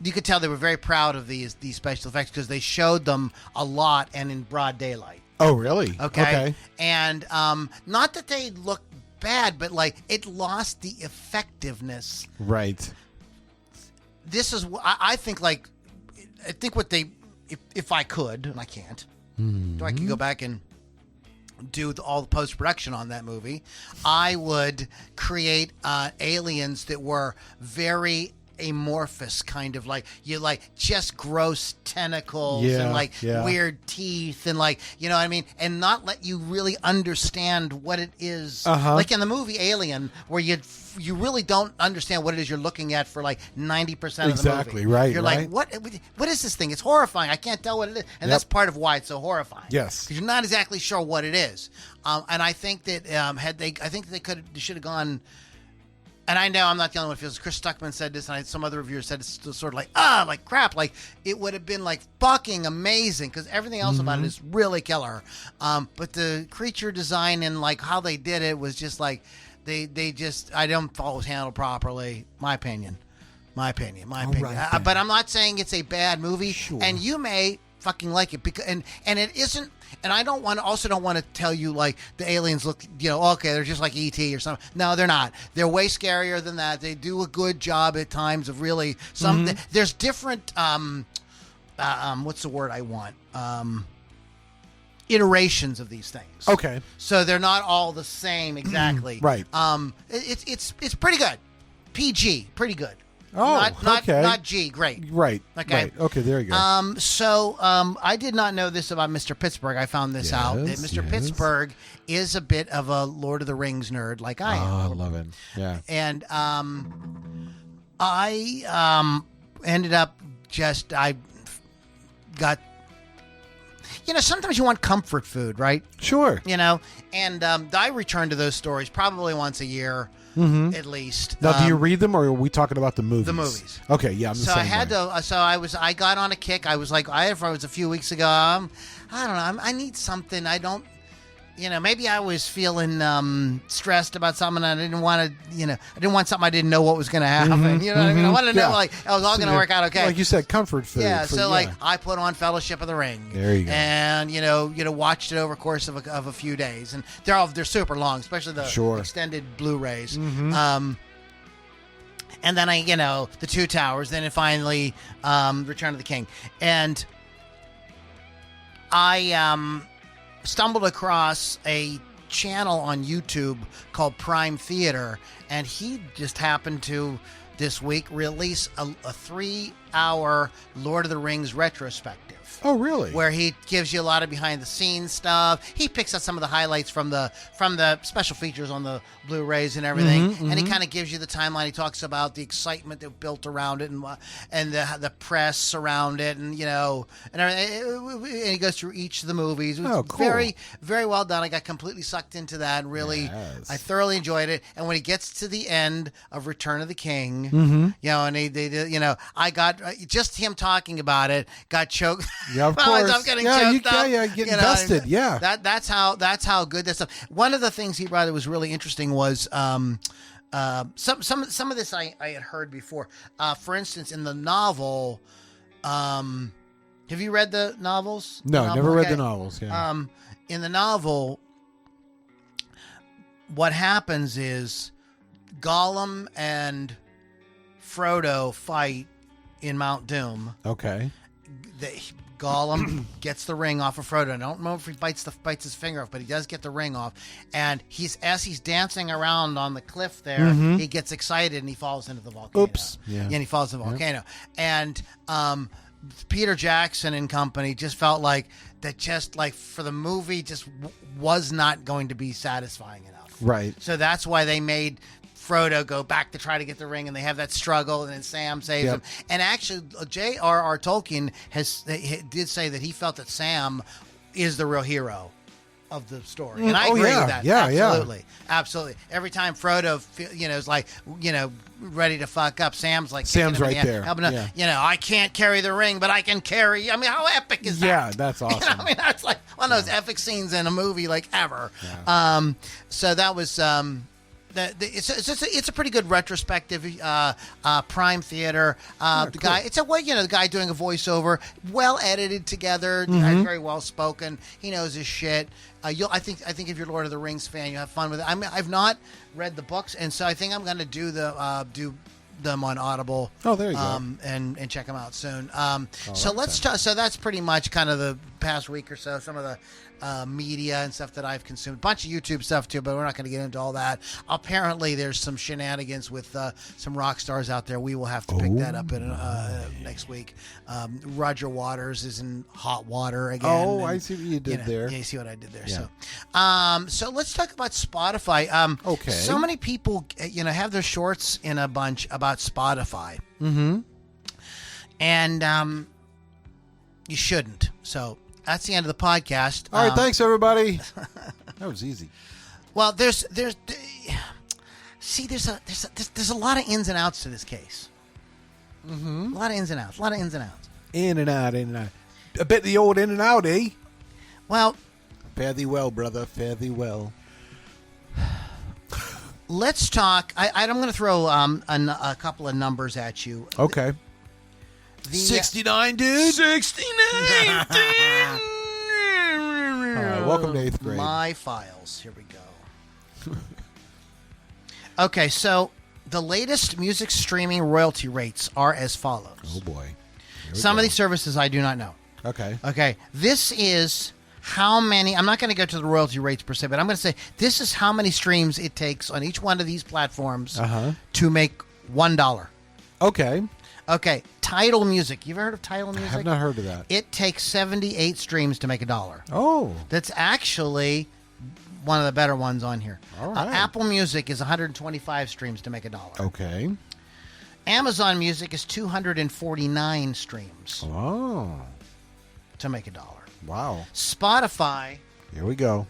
Speaker 1: you could tell they were very proud of these special effects because they showed them a lot and in broad daylight.
Speaker 2: Oh, really?
Speaker 1: Okay. And not that they look bad, but like it lost the effectiveness.
Speaker 2: Right.
Speaker 1: This is, I think, like, I think what they, if I could, and I can't, I could go back and do all the post-production on that movie, I would create aliens that were very amorphous, kind of like just gross tentacles and weird teeth and like, you know what I mean, and not let you really understand what it is. Like in the movie Alien, where you really don't understand what it is you're looking at for like 90% of the movie.
Speaker 2: Exactly, right.
Speaker 1: You're like, what is this thing? It's horrifying. I can't tell what it is, and that's part of why it's so horrifying.
Speaker 2: Yes,
Speaker 1: because you're not exactly sure what it is. And I think that they should have gone. And I know I'm not the only one who feels. Chris Stuckman said this, and some other reviewers said it's sort of like crap. Like it would have been like fucking amazing because everything else about it is really killer. But the creature design and like how they did it was just like they just I don't thought it was handled properly. My opinion.
Speaker 2: Right,
Speaker 1: But I'm not saying it's a bad movie.
Speaker 2: Sure.
Speaker 1: And you may fucking like it because and it isn't. And I don't want to tell you like the aliens look, okay, they're just like E.T. or something. No, they're not. They're way scarier than that. They do a good job at times of really there's different what's the word I want? Iterations of these things.
Speaker 2: Okay.
Speaker 1: So they're not all the same exactly.
Speaker 2: Right.
Speaker 1: It's pretty good. PG, pretty good.
Speaker 2: Oh, okay.
Speaker 1: Not G, great.
Speaker 2: Right.
Speaker 1: Okay.
Speaker 2: Right. Okay, there you go.
Speaker 1: So I did not know this about Mr. Pittsburgh. I found this out that Mr. Pittsburgh is a bit of a Lord of the Rings nerd like I am.
Speaker 2: Oh, I love it. Yeah.
Speaker 1: And I ended up I got sometimes you want comfort food, right?
Speaker 2: Sure.
Speaker 1: And I return to those stories probably once a year. At least.
Speaker 2: Now, do you read them, or are we talking about the movies?
Speaker 1: The movies.
Speaker 2: Okay, yeah, I'm the
Speaker 1: so
Speaker 2: same
Speaker 1: I had
Speaker 2: way.
Speaker 1: to. So I got on a kick. I was like, it was a few weeks ago. I don't know. I need something. I don't. Maybe I was feeling stressed about something. And I didn't want to. I didn't want something I didn't know what was going to happen. You know what I mean? I wanted to know like it was all going to work out okay.
Speaker 2: Like you said, comfort food.
Speaker 1: Yeah. I put on Fellowship of the Ring.
Speaker 2: There you go.
Speaker 1: And watched it over the course of a few days, and they're super long, especially the extended Blu-rays. And then the Two Towers, then finally Return of the King, and I stumbled across a channel on YouTube called Prime Theater, and he just happened to this week release a 3-hour Lord of the Rings retrospective.
Speaker 2: Oh, really?
Speaker 1: Where he gives you a lot of behind the scenes stuff. He picks out some of the highlights from the special features on the Blu-rays and everything, and he kind of gives you the timeline. He talks about the excitement that built around it and the press around it, and and he goes through each of the movies. It was
Speaker 2: cool.
Speaker 1: Very, very well done. I got completely sucked into that, and really, I thoroughly enjoyed it. And when he gets to the end of Return of the King, and they I got just him talking about it got choked.
Speaker 2: Yeah, of course.
Speaker 1: I'm getting choked up.
Speaker 2: Yeah, get invested. Yeah.
Speaker 1: That's how good this stuff. One of the things he brought that was really interesting was some of this I had heard before. For instance, in the novel, have you read the novels?
Speaker 2: No, never read the novels. Yeah.
Speaker 1: In the novel, what happens is Gollum and Frodo fight in Mount Doom.
Speaker 2: Okay.
Speaker 1: Gollum gets the ring off of Frodo. I don't know if he bites his finger off, but he does get the ring off. And as he's dancing around on the cliff there, he gets excited and he falls into the volcano.
Speaker 2: Oops. Yeah.
Speaker 1: And he falls into the volcano. And Peter Jackson and company just felt like that just like for the movie just was not going to be satisfying enough.
Speaker 2: Right.
Speaker 1: So that's why they made Frodo go back to try to get the ring, and they have that struggle, and then Sam saves him. And actually, J.R.R. Tolkien did say that he felt that Sam is the real hero of the story, and I agree with that.
Speaker 2: Yeah,
Speaker 1: absolutely. Every time Frodo, is like, ready to fuck up, Sam's like,
Speaker 2: Sam's right there.
Speaker 1: I can't carry the ring, but I can carry. I mean, how epic is that?
Speaker 2: Yeah, that's awesome.
Speaker 1: I mean, that's like one of those epic scenes in a movie, like ever.
Speaker 2: Yeah.
Speaker 1: So that was. It's a pretty good retrospective. Prime Theater. The guy. It's the guy doing a voiceover, well edited together, very well spoken. He knows his shit. I think if you're Lord of the Rings fan, you have fun with it. I've not read the books, and so I think I'm going to do them on Audible.
Speaker 2: Oh, there you go.
Speaker 1: And check them out soon. So that's pretty much kind of the past week or so. Some of the media and stuff that I've consumed. A bunch of YouTube stuff too, but we're not going to get into all that. Apparently, there's some shenanigans with some rock stars out there. We will have to pick that up in next week. Roger Waters is in hot water again.
Speaker 2: Oh, I see what you did there.
Speaker 1: Yeah, you see what I did there. Yeah. So let's talk about Spotify.
Speaker 2: Okay.
Speaker 1: So many people, have their shorts in a bunch about Spotify. And you shouldn't. So that's the end of the podcast.
Speaker 2: All right, thanks everybody. That was easy.
Speaker 1: Well, there's a lot of ins and outs to this case. A lot of ins and outs.
Speaker 2: In and out. A bit the old in and out, eh?
Speaker 1: Well,
Speaker 2: fare thee well, brother. Fare thee well.
Speaker 1: Let's talk. I'm going to throw a couple of numbers at you.
Speaker 2: Okay.
Speaker 1: The,
Speaker 2: 69, dude.
Speaker 3: 69.
Speaker 2: All right, welcome to 8th grade.
Speaker 1: My files. Here we go. Okay, so the latest music streaming royalty rates are as follows.
Speaker 2: Oh boy. Here we
Speaker 1: Some
Speaker 2: go.
Speaker 1: of these services I do not know.
Speaker 2: Okay.
Speaker 1: Okay, this is how many. I'm not going to go to the royalty rates per se, but I'm going to say this is how many streams it takes on each one of these platforms to make $1.
Speaker 2: Okay.
Speaker 1: Okay, Tidal Music. You've heard of Tidal
Speaker 2: I
Speaker 1: Music?
Speaker 2: have not heard of that.
Speaker 1: It takes 78 streams to make $1.
Speaker 2: Oh.
Speaker 1: That's actually one of the better ones on here.
Speaker 2: All right.
Speaker 1: Apple Music is 125 streams to make $1.
Speaker 2: Okay.
Speaker 1: Amazon Music is 249 streams
Speaker 2: Oh.
Speaker 1: to make $1.
Speaker 2: Wow.
Speaker 1: Spotify
Speaker 2: Here we go.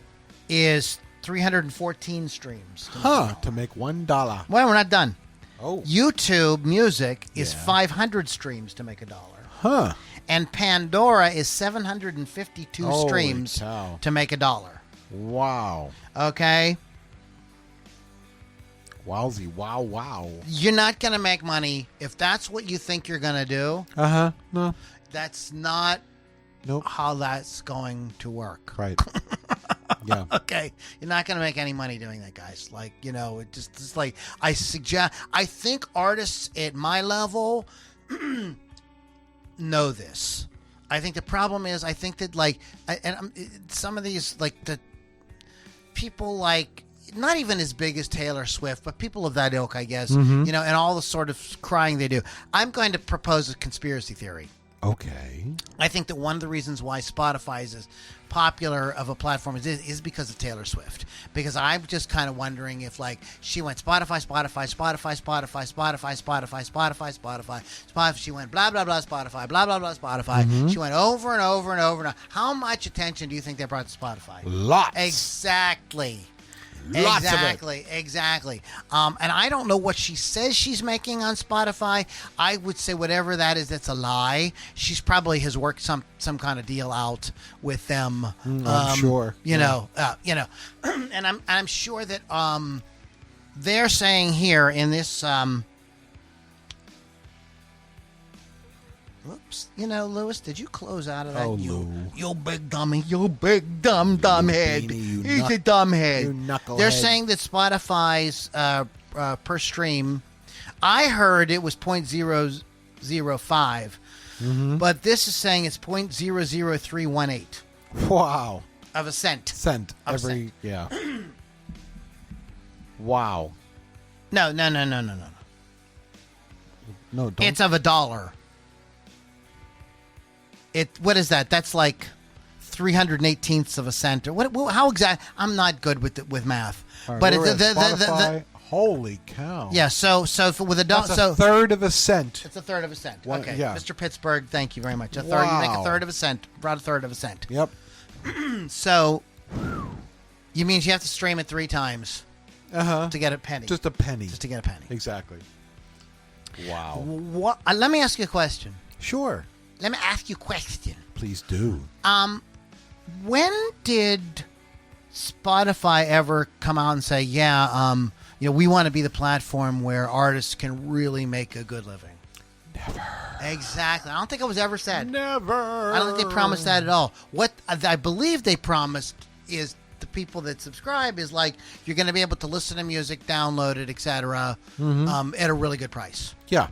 Speaker 1: is 314 streams.
Speaker 2: To make $1.
Speaker 1: Well, we're not done.
Speaker 2: Oh.
Speaker 1: YouTube Music is
Speaker 2: Yeah.
Speaker 1: 500 streams to make $1.
Speaker 2: Huh.
Speaker 1: And Pandora is 752
Speaker 2: Holy
Speaker 1: streams
Speaker 2: cow.
Speaker 1: to make $1.
Speaker 2: Wow.
Speaker 1: Okay?
Speaker 2: Wowzy. Wow, wow.
Speaker 1: You're not going to make money if that's what you think you're going to do.
Speaker 2: Uh-huh. No.
Speaker 1: That's not
Speaker 2: Nope.
Speaker 1: how that's going to work.
Speaker 2: Right. Yeah.
Speaker 1: Okay, you're not going to make any money doing that, guys. Like, you know, it's like I think artists at my level know this. I think the problem is I think that some of these like the people like not even as big as Taylor Swift, but people of that ilk, I guess, you know, and all the sort of crying they do. I'm going to propose a conspiracy theory.
Speaker 2: Okay.
Speaker 1: I think that one of the reasons why Spotify is as popular of a platform as it is because of Taylor Swift. Because I'm just kind of wondering if, like, she went Spotify. She went blah, blah, blah, Spotify, blah, blah, blah, Spotify. She went over and over and over and over. How much attention do you think they brought to Spotify?
Speaker 2: Lots.
Speaker 1: Exactly.
Speaker 2: Lots of it.
Speaker 1: Exactly. And I don't know what she says she's making on Spotify. I would say whatever that is, that's a lie. She's probably has worked some kind of deal out with them.
Speaker 2: I'm sure.
Speaker 1: You know, and I'm sure that they're saying here in this. Whoops. You know, Lewis, did you close out of that?
Speaker 2: Oh, Lou.
Speaker 1: You big dummy. You big dumb head.
Speaker 2: beanie, you
Speaker 1: He's
Speaker 2: nut-
Speaker 1: a dumb head.
Speaker 2: you knucklehead.
Speaker 1: They're saying that Spotify's per stream, I heard it was 0.005, but this is saying it's 0.00318
Speaker 2: Wow.
Speaker 1: of a cent.
Speaker 2: Cent.
Speaker 1: Of
Speaker 2: Every,
Speaker 1: cent.
Speaker 2: yeah. Wow.
Speaker 1: No.
Speaker 2: No, don't.
Speaker 1: It's of $1. What is that? That's like 318ths of a cent. Or what? How exact? I'm not good with math.
Speaker 2: All right,
Speaker 1: But
Speaker 2: we're
Speaker 1: it's
Speaker 2: at Spotify. Holy cow.
Speaker 1: yeah. So with a dollar,
Speaker 2: That's
Speaker 1: so
Speaker 2: a third of a cent.
Speaker 1: it's a third of a cent.
Speaker 2: One-
Speaker 1: Okay,
Speaker 2: yeah.
Speaker 1: Mr. Pittsburgh, thank you very much. A third. You make a
Speaker 2: Wow.
Speaker 1: third of a cent. Brought a third of a cent.
Speaker 2: Yep.
Speaker 1: So you mean you have to stream it 3 times
Speaker 2: Uh-huh.
Speaker 1: to get a penny?
Speaker 2: Just a penny.
Speaker 1: Just to get a penny.
Speaker 2: Exactly. Wow.
Speaker 1: What? Let me ask you a question.
Speaker 2: Sure.
Speaker 1: Let me ask you a question.
Speaker 2: Please do.
Speaker 1: When did Spotify ever come out and say, yeah, you know, we want to be the platform where artists can really make a good living?
Speaker 2: Never.
Speaker 1: Exactly. I don't think it was ever said.
Speaker 2: Never.
Speaker 1: I don't think they promised that at all. What I believe they promised is the people that subscribe is like you're going to be able to listen to music, download it, etc., at a really good price.
Speaker 2: Yeah.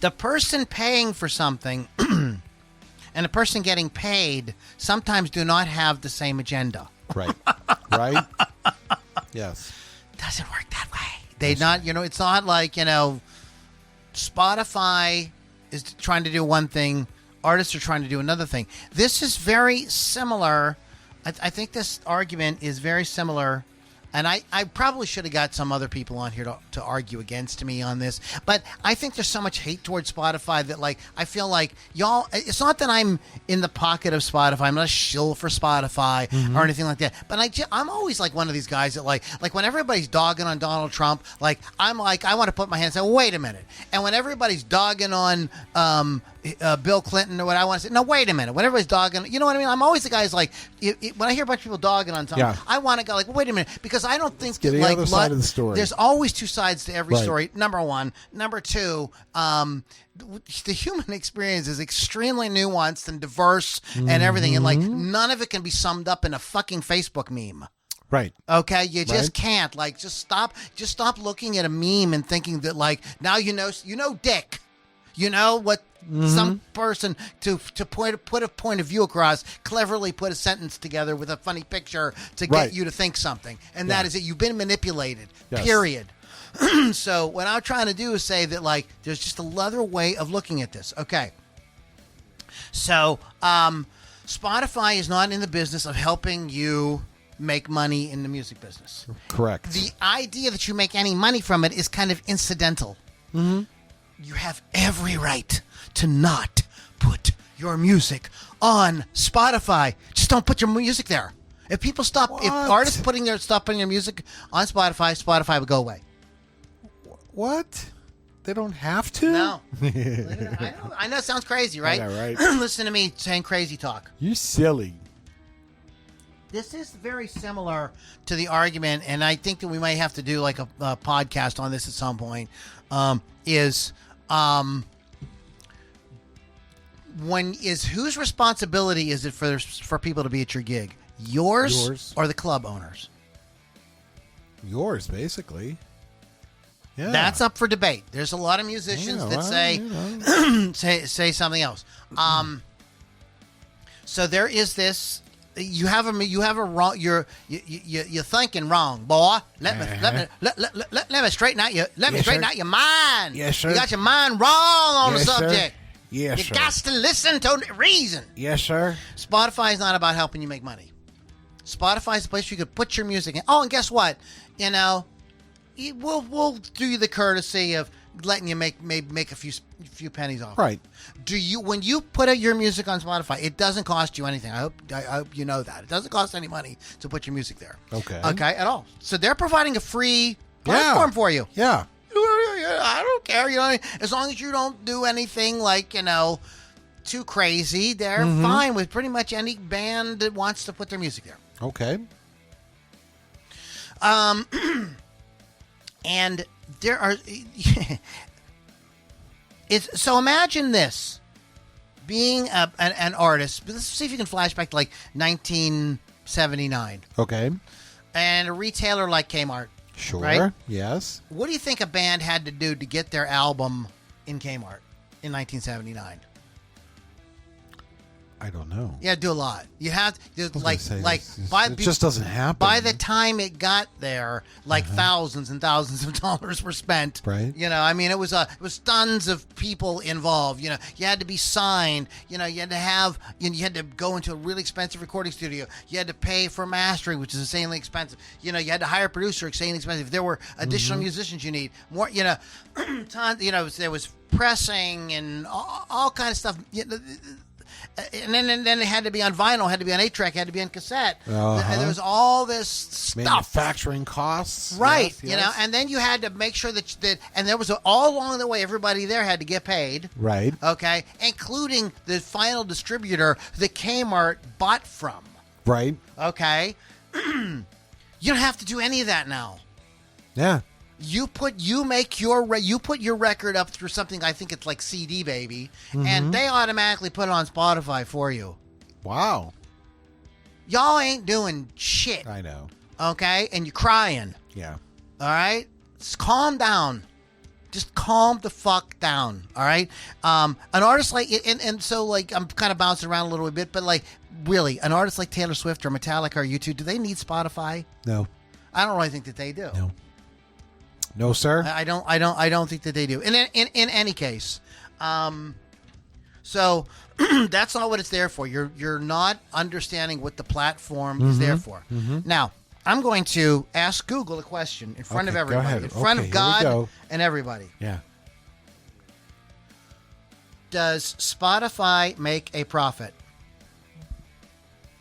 Speaker 1: The person paying for something and the person getting paid sometimes do not have the same agenda.
Speaker 2: Right. Right? Yes.
Speaker 1: Doesn't work that way. They not, you know, it's not like, you know, Spotify is trying to do one thing, artists are trying to do another thing. This is very similar. I think this argument is very similar. And I probably should have got some other people on here to argue against me on this. But I think there's so much hate towards Spotify that, like, I feel like y'all, it's not that I'm in the pocket of Spotify. I'm not a shill for Spotify or anything like that. But I'm always like one of these guys that, like when everybody's dogging on Donald Trump, like, I'm like, I want to put my hand and say, wait a minute. And when everybody's dogging on Bill Clinton or what I want to say. No, wait a minute. When everybody's dogging, you know what I mean? I'm always the guy who's like, when I hear a bunch of people dogging on something,
Speaker 2: Yeah.
Speaker 1: I want to go like, wait a minute, because I don't think
Speaker 2: get
Speaker 1: that
Speaker 2: the
Speaker 1: like
Speaker 2: other side of the story.
Speaker 1: there's always two sides to every
Speaker 2: Right.
Speaker 1: story. Number one, number two. The human experience is extremely nuanced and diverse and everything, and like none of it can be summed up in a fucking Facebook meme.
Speaker 2: Right.
Speaker 1: Okay, you just
Speaker 2: Right.
Speaker 1: can't. Like, just stop looking at a meme and thinking that like now you know dick. You know what some person to put a point of view across, cleverly put a sentence together with a funny picture to get
Speaker 2: Right.
Speaker 1: you to think something, and
Speaker 2: Yeah.
Speaker 1: that is it. You've been manipulated.
Speaker 2: Yes.
Speaker 1: Period. So what I'm trying to do is say that like there's just another way of looking at this. Okay. So Spotify is not in the business of helping you make money in the music business.
Speaker 2: Correct.
Speaker 1: The idea that you make any money from it is kind of incidental. Mm-hmm. You have every right to not put your music on Spotify. Just don't put your music there. If people stop, if
Speaker 2: What?
Speaker 1: artists putting their music on Spotify, Spotify would go away.
Speaker 2: What? They don't have to?
Speaker 1: No. I know it sounds crazy, right?
Speaker 2: Yeah, right.
Speaker 1: Listen to me saying crazy talk.
Speaker 2: You silly.
Speaker 1: This is very similar to the argument, and I think that we might have to do like a podcast on this at some point. Whose responsibility is it for people to be at your gig? Yours. Or the club owners?
Speaker 2: Yours, basically. Yeah.
Speaker 1: That's up for debate. There's a lot of musicians
Speaker 2: Yeah,
Speaker 1: that
Speaker 2: well,
Speaker 1: say
Speaker 2: you know.
Speaker 1: say something else. So there is this. You have a wrong. You're thinking wrong, boy. Let me straighten out your out your mind.
Speaker 2: Yes, sir.
Speaker 1: You got your mind wrong on
Speaker 2: Yes,
Speaker 1: the
Speaker 2: sir.
Speaker 1: subject.
Speaker 2: Yes,
Speaker 1: you
Speaker 2: sir.
Speaker 1: got to listen to the reason.
Speaker 2: Yes, sir.
Speaker 1: Spotify is not about helping you make money. Spotify is a place you could put your music in. Oh, and guess what? You know, we'll do you the courtesy of letting you make a few pennies off.
Speaker 2: Right.
Speaker 1: Do you when you put out your music on Spotify? It doesn't cost you anything. I hope you know that it doesn't cost any money to put your music there.
Speaker 2: Okay.
Speaker 1: Okay, at all. So they're providing a free platform for you.
Speaker 2: Yeah.
Speaker 1: I don't care. You know, as long as you don't do anything like too crazy, they're fine with pretty much any band that wants to put their music there.
Speaker 2: Okay.
Speaker 1: And there are so imagine this being an artist. Let's see if you can flash back to like 1979
Speaker 2: Okay.
Speaker 1: and a retailer like Kmart.
Speaker 2: Sure.
Speaker 1: Right?
Speaker 2: Yes.
Speaker 1: What do you think a band had to do to get their album in Kmart in 1979?
Speaker 2: I don't know.
Speaker 1: Yeah, do a lot. You have to
Speaker 2: I was
Speaker 1: like
Speaker 2: gonna say,
Speaker 1: like
Speaker 2: it's-
Speaker 1: by
Speaker 2: it just doesn't happen.
Speaker 1: By the time it got there, like thousands and thousands of dollars were spent.
Speaker 2: Right.
Speaker 1: You know, I mean, it was tons of people involved. You know, you had to be signed. You know, you had to have. You had to go into a really expensive recording studio. You had to pay for mastering, which is insanely expensive. You know, you had to hire a producer, insanely expensive. There were additional musicians you need. More. You know, tons. You know, there was pressing and all kind of stuff. You know, and then it had to be on vinyl, had to be on 8-track, had to be on cassette. And there was all this stuff.
Speaker 2: Manufacturing costs.
Speaker 1: Right,
Speaker 2: Yes,
Speaker 1: you
Speaker 2: yes.
Speaker 1: know, and then you had to make sure that and there was all along the way, everybody there had to get paid.
Speaker 2: Right.
Speaker 1: Okay, including the final distributor that Kmart bought from.
Speaker 2: Right.
Speaker 1: Okay, you don't have to do any of that now.
Speaker 2: Yeah.
Speaker 1: You put your record up through something, I think it's like CD Baby, and they automatically put it on Spotify for you.
Speaker 2: Wow.
Speaker 1: Y'all ain't doing shit,
Speaker 2: I know.
Speaker 1: okay? And you're crying,
Speaker 2: Yeah.
Speaker 1: all right? Just calm down. Just calm the fuck down, all right? An artist like, and so like I'm kind of bouncing around a little bit, but like really, an artist like Taylor Swift or Metallica or U2, do they need Spotify?
Speaker 2: No.
Speaker 1: I don't really think that they do.
Speaker 2: No. No, sir.
Speaker 1: I don't think that they do. In any case, so that's not what it's there for. You're not understanding what the platform is there for. Now, I'm going to ask Google a question in front of
Speaker 2: Okay, go
Speaker 1: everybody,
Speaker 2: ahead.
Speaker 1: in front
Speaker 2: Okay,
Speaker 1: of
Speaker 2: here we
Speaker 1: God
Speaker 2: go.
Speaker 1: and everybody.
Speaker 2: Yeah.
Speaker 1: Does Spotify make a profit?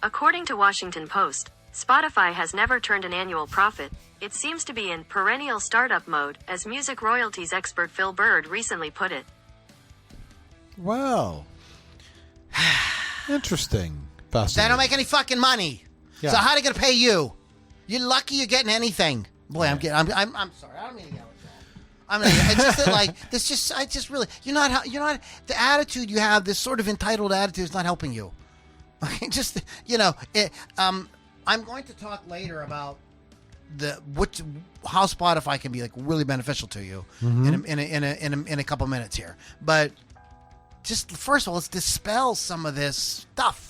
Speaker 4: According to Washington Post, Spotify has never turned an annual profit. It seems to be in perennial startup mode, as music royalties expert Phil Bird recently put it.
Speaker 2: Well, interesting.
Speaker 1: They
Speaker 2: Fascinating.
Speaker 1: don't make any fucking money.
Speaker 2: Yeah.
Speaker 1: So how are they going to pay you? You're lucky you're getting anything. Boy, I'm sorry. I don't mean to yell at you. I mean, it's just that, like, this just, I just really, you're not, the attitude you have, this sort of entitled attitude is not helping you. Just, I'm going to talk later about how Spotify can be like really beneficial to you in a couple minutes here. But just first of all, let's dispel some of this stuff.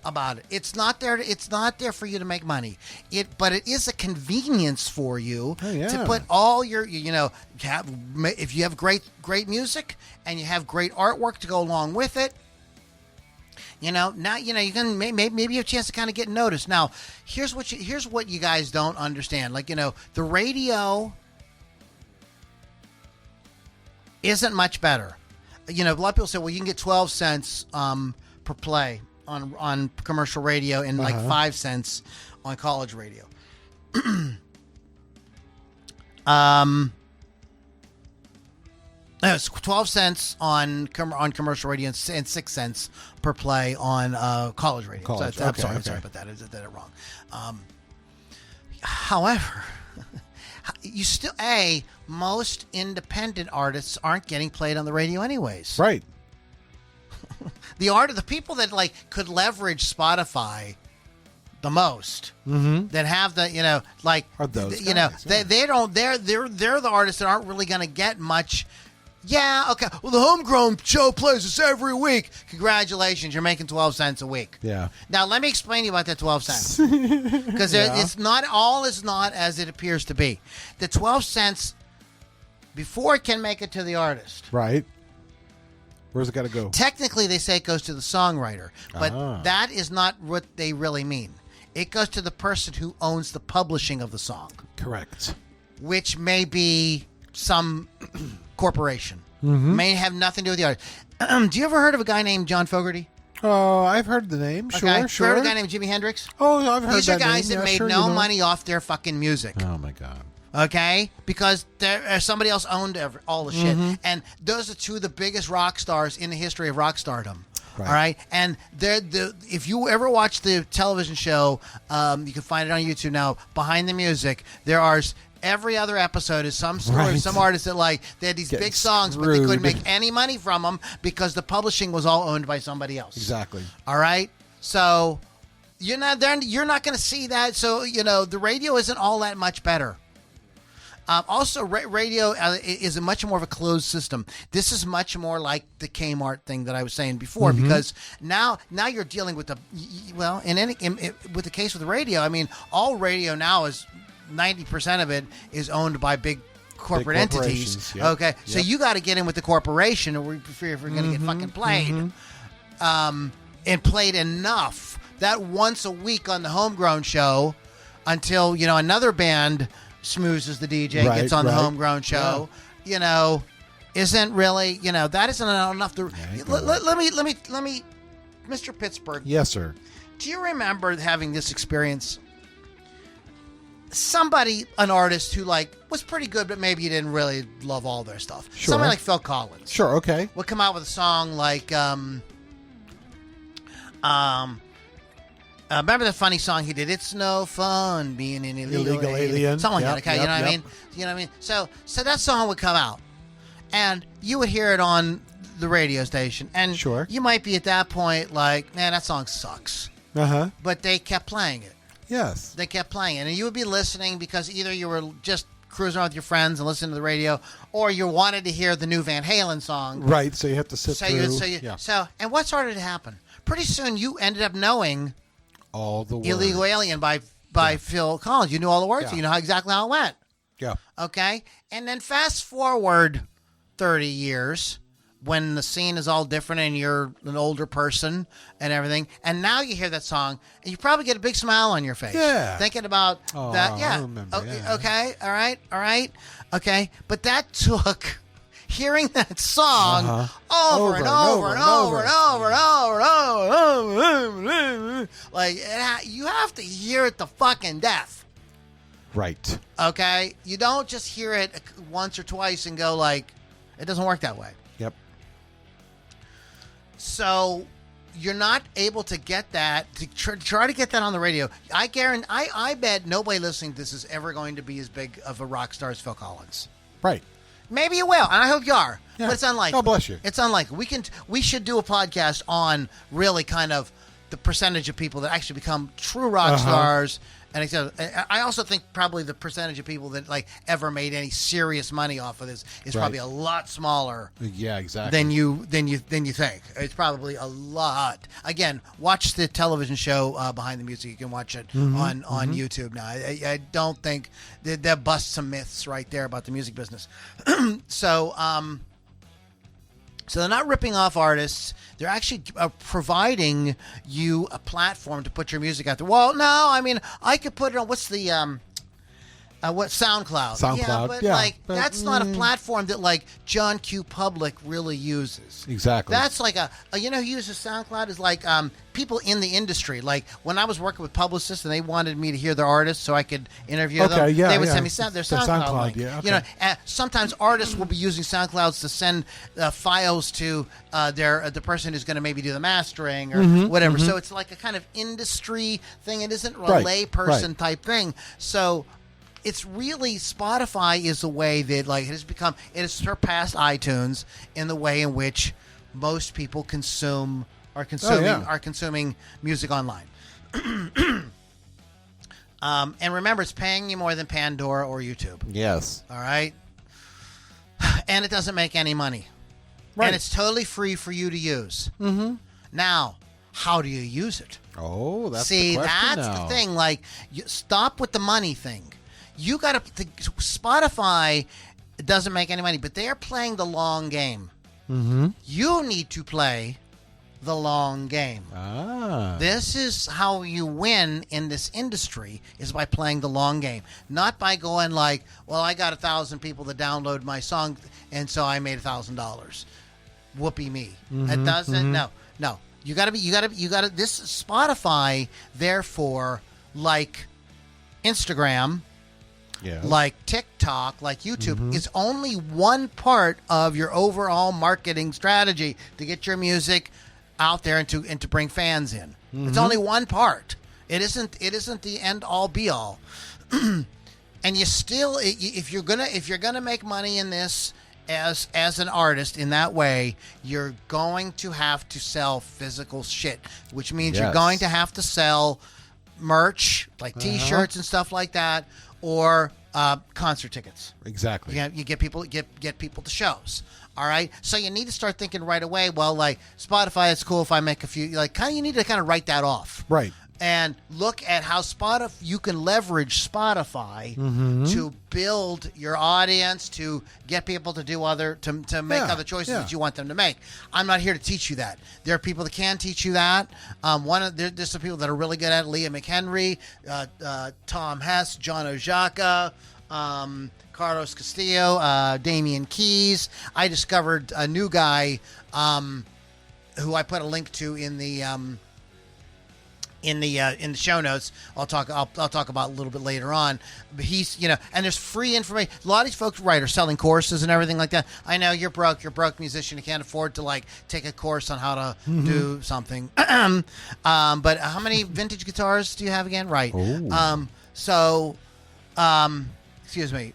Speaker 1: About it. It's not there. It's not there for you to make money. But it is a convenience for you to put all your, if you have great music and you have great artwork to go along with it. Now you can maybe you have a chance to kind of get noticed. Now, here's what you guys don't understand. Like, the radio isn't much better. A lot of people say, well, you can get 12 cents per play on commercial radio and like 5 cents on college radio. It's 12 cents on commercial radio and 6 cents per play on college radio. I'm sorry about that. I did that wrong. However, you still most independent artists aren't getting played on the radio anyways.
Speaker 2: Right.
Speaker 1: The people that could leverage Spotify the most, that have the
Speaker 2: are those guys,
Speaker 1: they're the artists that aren't really going to get much. Yeah, okay. Well, the Homegrown show plays this every week. Congratulations, you're making 12 cents a week.
Speaker 2: Yeah.
Speaker 1: Now let me explain to you about that 12 cents, because it's not all is not as it appears to be. The 12 cents before it can make it to the artist.
Speaker 2: Right. Where's it got to go?
Speaker 1: Technically, they say it goes to the songwriter, but that is not what they really mean. It goes to the person who owns the publishing of the song.
Speaker 2: Correct.
Speaker 1: Which may be some corporation. May have nothing to do with the artist. Do you ever heard of a guy named John Fogerty?
Speaker 2: Oh, I've heard the name. Sure.
Speaker 1: Heard of a guy named Jimi Hendrix?
Speaker 2: Oh, I've heard
Speaker 1: These
Speaker 2: that
Speaker 1: are guys
Speaker 2: name.
Speaker 1: that made no money off their fucking music.
Speaker 2: Oh, my God.
Speaker 1: Okay, because somebody else owned all the shit, and those are two of the biggest rock stars in the history of rock stardom. Right. All right, and if you ever watch the television show, you can find it on YouTube now. Behind the Music, there are every other episode is some story of some artists that they had these big songs, but they couldn't make any money from them because the publishing was all owned by somebody else.
Speaker 2: Exactly.
Speaker 1: All right, so you're not there. You're not going to see that. So the radio isn't all that much better. Also, radio is a much more of a closed system. This is much more like the Kmart thing that I was saying before, because now you're dealing with with the case with the radio. I mean, all radio now is 90% of it is owned by big corporate entities.
Speaker 2: Yep.
Speaker 1: Okay, so you got to get in with the corporation, or if you're going to get fucking played, and played enough that once a week on the Homegrown show until another band smoozes the DJ, gets on the Homegrown show, isn't really, that isn't enough to. Let me, Mr. Pittsburgh.
Speaker 2: Yes, sir.
Speaker 1: Do you remember having this experience? An artist who was pretty good, but maybe you didn't really love all their stuff.
Speaker 2: Sure.
Speaker 1: Somebody like Phil Collins.
Speaker 2: Sure. Okay.
Speaker 1: Would come out with a song like, remember the funny song he did? It's no fun being an illegal alien. Something like that. Okay, you know what I mean? You know what I mean? So that song would come out, and you would hear it on the radio station, and you might be at that point like, man, that song sucks. But they kept playing it.
Speaker 2: Yes.
Speaker 1: They kept playing it, and you would be listening because either you were just cruising around with your friends and listening to the radio, or you wanted to hear the new Van Halen song.
Speaker 2: Right. So you have to sit through.
Speaker 1: And what started to happen? Pretty soon, you ended up knowing
Speaker 2: all the words.
Speaker 1: Illegal Alien by Phil Collins. You knew all the words. You know exactly how it went.
Speaker 2: Yeah.
Speaker 1: Okay? And then fast forward 30 years when the scene is all different and you're an older person and everything, and now you hear that song and you probably get a big smile on your face.
Speaker 2: Yeah.
Speaker 1: Thinking about that. Yeah.
Speaker 2: I remember,
Speaker 1: Okay. All right. Okay. But that took hearing that song over and over. Like, you have to hear it to fucking death.
Speaker 2: Right.
Speaker 1: Okay? You don't just hear it once or twice and go like, it doesn't work that way.
Speaker 2: Yep.
Speaker 1: So you're not able to get that, to try to get that on the radio. I bet nobody listening to this is ever going to be as big of a rock star as Phil Collins.
Speaker 2: Right.
Speaker 1: Maybe you will, and I hope you are.
Speaker 2: Yeah.
Speaker 1: But it's unlikely.
Speaker 2: God bless you.
Speaker 1: It's unlikely. We should do a podcast on really kind of the percentage of people that actually become true rock stars. And I also think probably the percentage of people that like ever made any serious money off of this is probably a lot smaller.
Speaker 2: Yeah, exactly.
Speaker 1: Than you think. It's probably a lot. Again, watch the television show Behind the Music. You can watch it on YouTube now. I don't think that busts some myths right there about the music business. So they're not ripping off artists. They're actually providing you a platform to put your music out there. Well, no, I mean, I could put it on, what's the, SoundCloud.
Speaker 2: SoundCloud,
Speaker 1: Yeah, but that's not a platform that, like, John Q. Public really uses.
Speaker 2: Exactly.
Speaker 1: That's like who uses SoundCloud is like people in the industry. Like, when I was working with publicists and they wanted me to hear their artists so I could interview them, they would send me their SoundCloud link.
Speaker 2: Yeah, okay.
Speaker 1: You know, sometimes artists will be using SoundClouds to send files to the person who's going to maybe do the mastering or whatever. So it's like a kind of industry thing. It isn't a layperson type thing. So it's really, Spotify is a way that like it has surpassed iTunes in the way in which most people consuming music online. And remember, it's paying you more than Pandora or YouTube.
Speaker 2: Yes.
Speaker 1: All right. And it doesn't make any money.
Speaker 2: Right.
Speaker 1: And it's totally free for you to use. Mm-hmm. Now, how do you use it?
Speaker 2: Oh, that's the question
Speaker 1: that's
Speaker 2: now.
Speaker 1: the thing. Like, stop with the money thing. You got to Spotify doesn't make any money, but they are playing the long game. Mm-hmm. You need to play the long game. This is how you win in this industry, is by playing the long game, not by going like, well, I got 1,000 people that download my song, and so I made $1,000. Whoopee me. It doesn't. No. You got to. This Spotify, therefore, like Instagram.
Speaker 2: Yeah.
Speaker 1: Like TikTok, like YouTube, is only one part of your overall marketing strategy to get your music out there and to bring fans in. It's only one part. It isn't the end all be all. And you still, if you're gonna make money in this as an artist in that way, you're going to have to sell physical shit, which means you're going to have to sell merch like T-shirts and stuff like that. Or concert tickets.
Speaker 2: Exactly.
Speaker 1: You get people to shows. All right. So you need to start thinking right away. Well, like Spotify, it's cool if I make a few. Like, you need to kind of write that off.
Speaker 2: Right.
Speaker 1: And look at how you can leverage Spotify to build your audience, to get people to do to make other choices that you want them to make. I'm not here to teach you that. There are people that can teach you that. There's some people that are really good at it. Leah McHenry, Tom Hess, John Ojaka, Carlos Castillo, Damian Keys. I discovered a new guy who I put a link to in the show notes. I'll talk about a little bit later on. But he's, and there's free information. A lot of these folks, are selling courses and everything like that. I know you're broke musician. You can't afford to like take a course on how to do something. But how many vintage guitars do you have again? Right. Excuse me.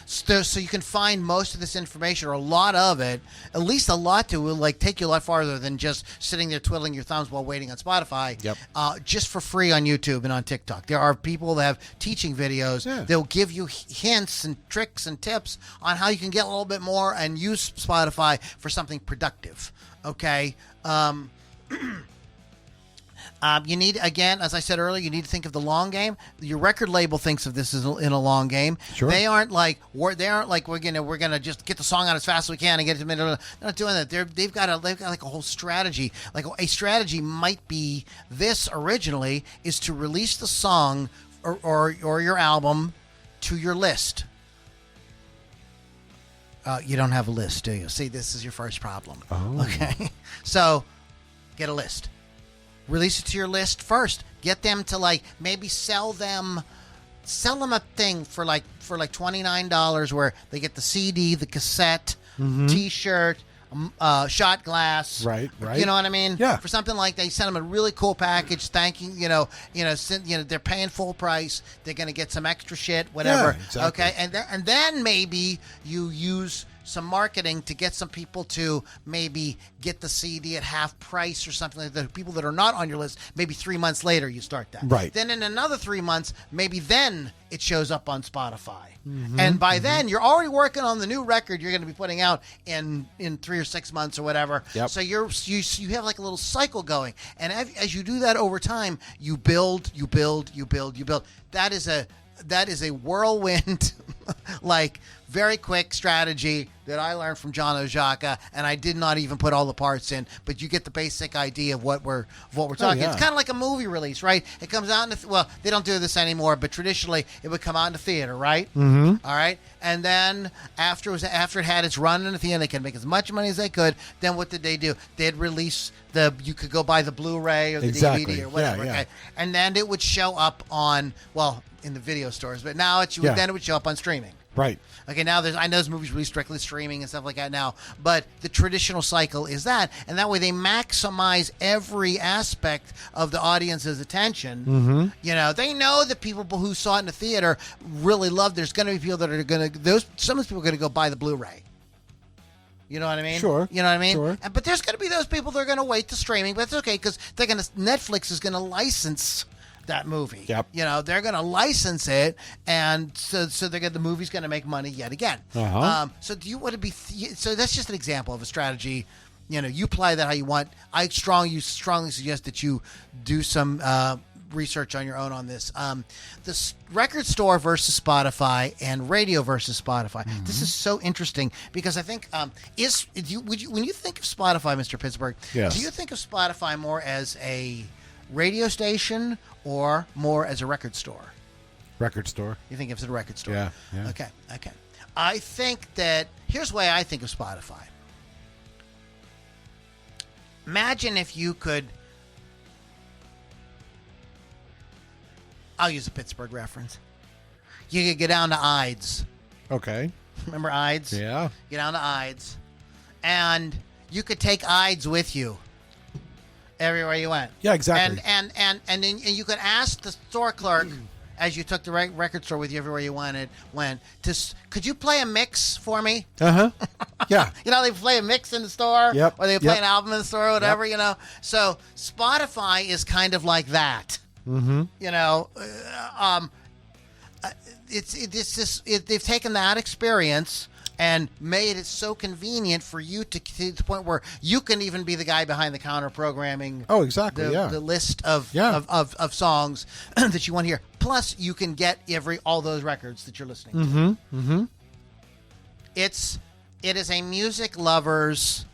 Speaker 1: So you can find most of this information, or a lot of it, at least a lot to will like take you a lot farther than just sitting there twiddling your thumbs while waiting on Spotify.
Speaker 2: Yep.
Speaker 1: Just for free on YouTube and on TikTok. There are people that have teaching videos that will give you hints and tricks and tips on how you can get a little bit more and use Spotify for something productive. Okay. You need, again, as I said earlier, you need to think of the long game. Your record label thinks of this as in a long game. Sure. They aren't like we're gonna just get the song out as fast as we can and get it to the middle. They're not doing that. They've got like a whole strategy. Like a strategy might be this originally is to release the song or your album to your list. You don't have a list, do you? See, this is your first problem. Oh. Okay, so get a list. Release it to your list first. Get them to like maybe sell them a thing for like $29 where they get the CD, the cassette, T-shirt, shot glass.
Speaker 2: Right.
Speaker 1: You know what I mean?
Speaker 2: Yeah.
Speaker 1: For something like that, you send them a really cool package, thanking, they're paying full price. They're going to get some extra shit, whatever.
Speaker 2: Yeah, exactly.
Speaker 1: Okay, and then maybe you use some marketing to get some people to maybe get the CD at half price or something like that. People that are not on your list, maybe 3 months later you start that.
Speaker 2: Right.
Speaker 1: Then in another 3 months, maybe then it shows up on Spotify. And by then you're already working on the new record you're going to be putting out in 3 or 6 months or whatever.
Speaker 2: Yep.
Speaker 1: So you have like a little cycle going, and as you do that over time, you build. That is a whirlwind, like very quick strategy that I learned from John Ojaka, and I did not even put all the parts in, but you get the basic idea of what we're talking.
Speaker 2: yeah.
Speaker 1: It's kind of like a movie release, right? It comes out in well, they don't do this anymore, but traditionally it would come out in the theater, right? Mm-hmm. All right, and then after it had its run in the theater, they could make as much money as they could. Then what did they do? They'd release you could go buy the Blu-ray or the
Speaker 2: Exactly.
Speaker 1: DVD or whatever,
Speaker 2: Yeah.
Speaker 1: okay? And then it would show up on in the video stores, but now then it would show up on streaming.
Speaker 2: Right.
Speaker 1: Okay, now I know there's movies released directly streaming and stuff like that now, but the traditional cycle is that, and that way they maximize every aspect of the audience's attention. Mm-hmm. They know that people who saw it in the theater really loved. There's going to be people that are going to some of those people are going to go buy the Blu-ray. You know what I mean?
Speaker 2: Sure.
Speaker 1: You know what I mean?
Speaker 2: Sure.
Speaker 1: But there's going to be those people that are going to wait to streaming, but that's okay because Netflix is going to license that movie.
Speaker 2: Yep.
Speaker 1: They're going to license it, and so the movie's going to make money yet again.
Speaker 2: Uh-huh.
Speaker 1: So do you want to be? So that's just an example of a strategy. You apply that how you want. I strongly suggest that you do some research on your own on this. This record store versus Spotify and radio versus Spotify. Mm-hmm. This is so interesting because I think when you think of Spotify, Mr. Pittsburgh,
Speaker 2: yes.
Speaker 1: do you think of Spotify more as a radio station or more as a record store?
Speaker 2: Record store.
Speaker 1: You think of it as a record store?
Speaker 2: Yeah.
Speaker 1: Okay. I think that here's the way I think of Spotify. Imagine if you could. I'll use a Pittsburgh reference. You could get down to Ides.
Speaker 2: Okay.
Speaker 1: Remember Ides?
Speaker 2: Yeah.
Speaker 1: Get down to Ides, and you could take Ides with you everywhere you went.
Speaker 2: Yeah, exactly.
Speaker 1: And then you could ask the store clerk as you took the record store with you everywhere you went. Could you play a mix for me?
Speaker 2: Uh-huh. Yeah.
Speaker 1: They play a mix in the store.
Speaker 2: Yep.
Speaker 1: Or they play an album in the store or whatever.
Speaker 2: Yep.
Speaker 1: So Spotify is kind of like that.
Speaker 2: Mm-hmm.
Speaker 1: They've taken that experience and made it so convenient for you to the point where you can even be the guy behind the counter programming.
Speaker 2: Oh, exactly.
Speaker 1: The list of songs that you want to hear. Plus, you can get all those records that you're listening to.
Speaker 2: Mm-hmm. Mm-hmm.
Speaker 1: It is a music lover's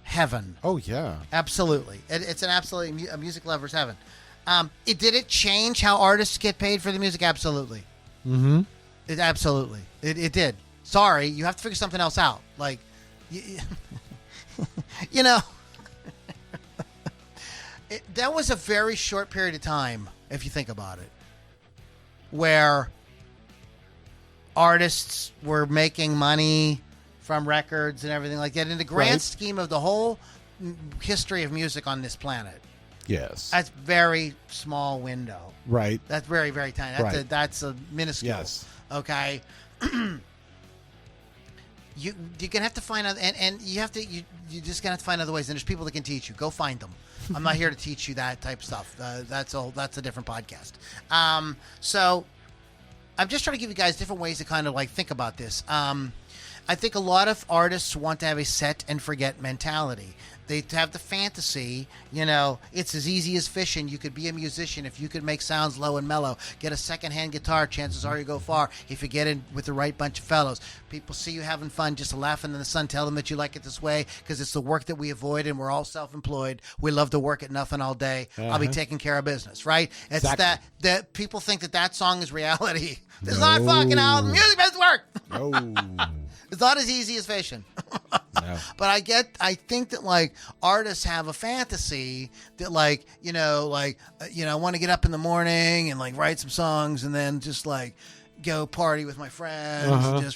Speaker 1: heaven.
Speaker 2: Oh, yeah.
Speaker 1: Absolutely, it's an absolutely a music lover's heaven. Did it change how artists get paid for the music? Absolutely.
Speaker 2: Mm-hmm.
Speaker 1: It did. Sorry, you have to figure something else out. Like, that was a very short period of time, if you think about it, where artists were making money from records and everything like that. In the grand scheme of the whole history of music on this planet,
Speaker 2: yes,
Speaker 1: that's very small window.
Speaker 2: Right.
Speaker 1: That's very, very tiny. That's a minuscule.
Speaker 2: Yes.
Speaker 1: Okay. You're gonna have to find out, and you just gonna have to find other ways. And there's people that can teach you. Go find them. I'm not here to teach you that type of stuff. That's a different podcast. So I'm just trying to give you guys different ways to kind of like think about this. I think a lot of artists want to have a set and forget mentality. They have the fantasy, it's as easy as fishing. You could be a musician if you could make sounds low and mellow. Get a secondhand guitar, chances are you go far if you get in with the right bunch of fellows. People see you having fun, just laughing in the sun. Tell them that you like it this way because it's the work that we avoid, and we're all self-employed. We love to work at nothing all day. I'll be taking care of business, right? It's
Speaker 2: exactly.
Speaker 1: that people think that song is reality. This is not fucking how music business work.
Speaker 2: Oh.
Speaker 1: It's not as easy as fishing.
Speaker 2: No.
Speaker 1: But I think that like artists have a fantasy that like, I want to get up in the morning and like write some songs and then just like go party with my friends.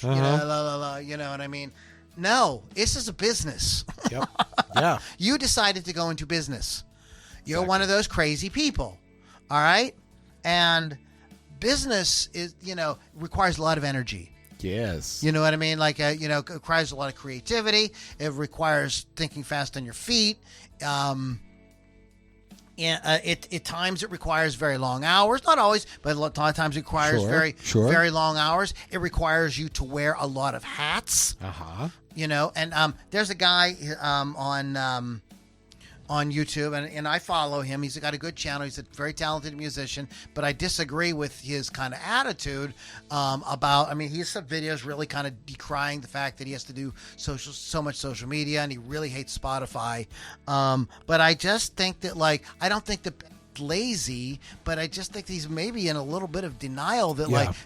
Speaker 1: You know what I mean? No, this is a business.
Speaker 2: Yep. Yeah.
Speaker 1: You decided to go into business. You're one of those crazy people. All right? And business is, requires a lot of energy.
Speaker 2: Yes.
Speaker 1: You know what I mean? Like, it requires a lot of creativity. It requires thinking fast on your feet. At times it requires very long hours. Not always, but a lot of times it requires very long hours. It requires you to wear a lot of hats.
Speaker 2: Uh-huh.
Speaker 1: And there's a guy on YouTube, and I follow him. He's got a good channel. He's a very talented musician, but I disagree with his kind of attitude he's some videos really kind of decrying the fact that he has to do so much social media, and he really hates Spotify. But I just think that, I don't think that lazy, but I just think he's maybe in a little bit of denial that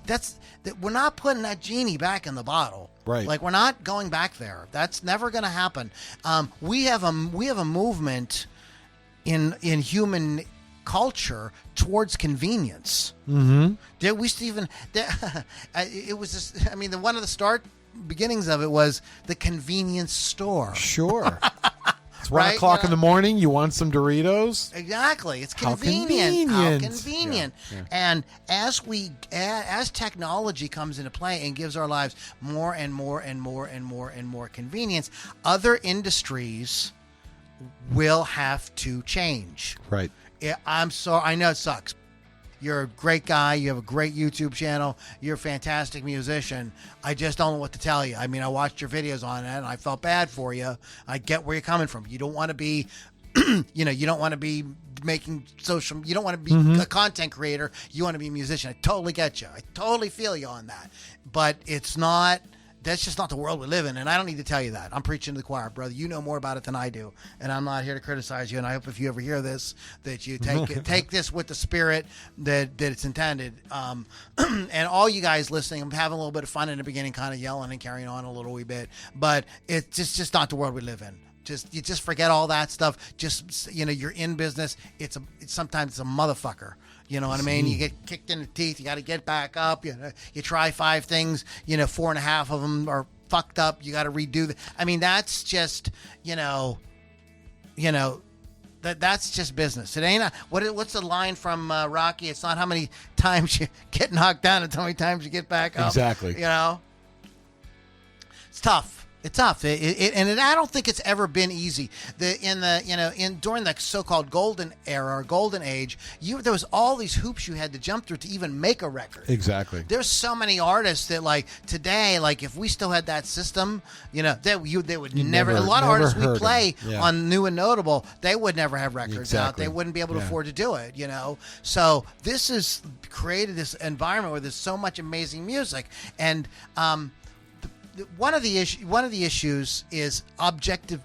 Speaker 1: that we're not putting that genie back in the bottle.
Speaker 2: Right.
Speaker 1: Like, we're not going back there. That's never going to happen. We have a movement in human culture towards convenience.
Speaker 2: Mm-hmm.
Speaker 1: It was just, one of the beginnings of it was the convenience store.
Speaker 2: Sure. It's 1
Speaker 1: Right?
Speaker 2: o'clock in the morning. You want some Doritos?
Speaker 1: Exactly. It's
Speaker 2: How
Speaker 1: convenient.
Speaker 2: convenient.
Speaker 1: How convenient.
Speaker 2: Yeah.
Speaker 1: And as technology comes into play and gives our lives more and more and more and more and more convenience, other industries will have to change.
Speaker 2: Right.
Speaker 1: I'm sorry. I know it sucks. You're a great guy. You have a great YouTube channel. You're a fantastic musician. I just don't know what to tell you. I watched your videos on it, and I felt bad for you. I get where you're coming from. You don't want to be, you don't want to be making social. You don't want to be a content creator. You want to be a musician. I totally get you. I totally feel you on that. But it's not. That's just not the world we live in, and I don't need to tell you that. I'm preaching to the choir, brother. You know more about it than I do, and I'm not here to criticize you. And I hope if you ever hear this, that you take this with the spirit that it's intended. And all you guys listening, I'm having a little bit of fun in the beginning, kind of yelling and carrying on a little wee bit, but it's just not the world we live in. You just forget all that stuff. Just, you're in business. Sometimes it's a motherfucker. You know what I mean? You get kicked in the teeth. You got to get back up. You try 5 things. 4.5 of them are fucked up. You got to redo that's just, that's just business. It ain't. What's the line from Rocky? It's not how many times you get knocked down, it's how many times you get back up.
Speaker 2: Exactly.
Speaker 1: It's tough. It's tough, and I don't think it's ever been easy. During the so-called golden era or golden age, there was all these hoops you had to jump through to even make a record.
Speaker 2: Exactly.
Speaker 1: There's so many artists that today, if we still had that system, they would never. A lot of artists we play on New and Notable, they would never have records out. They wouldn't be able to afford to do it. So this has created this environment where there's so much amazing music, and one of the issues is objective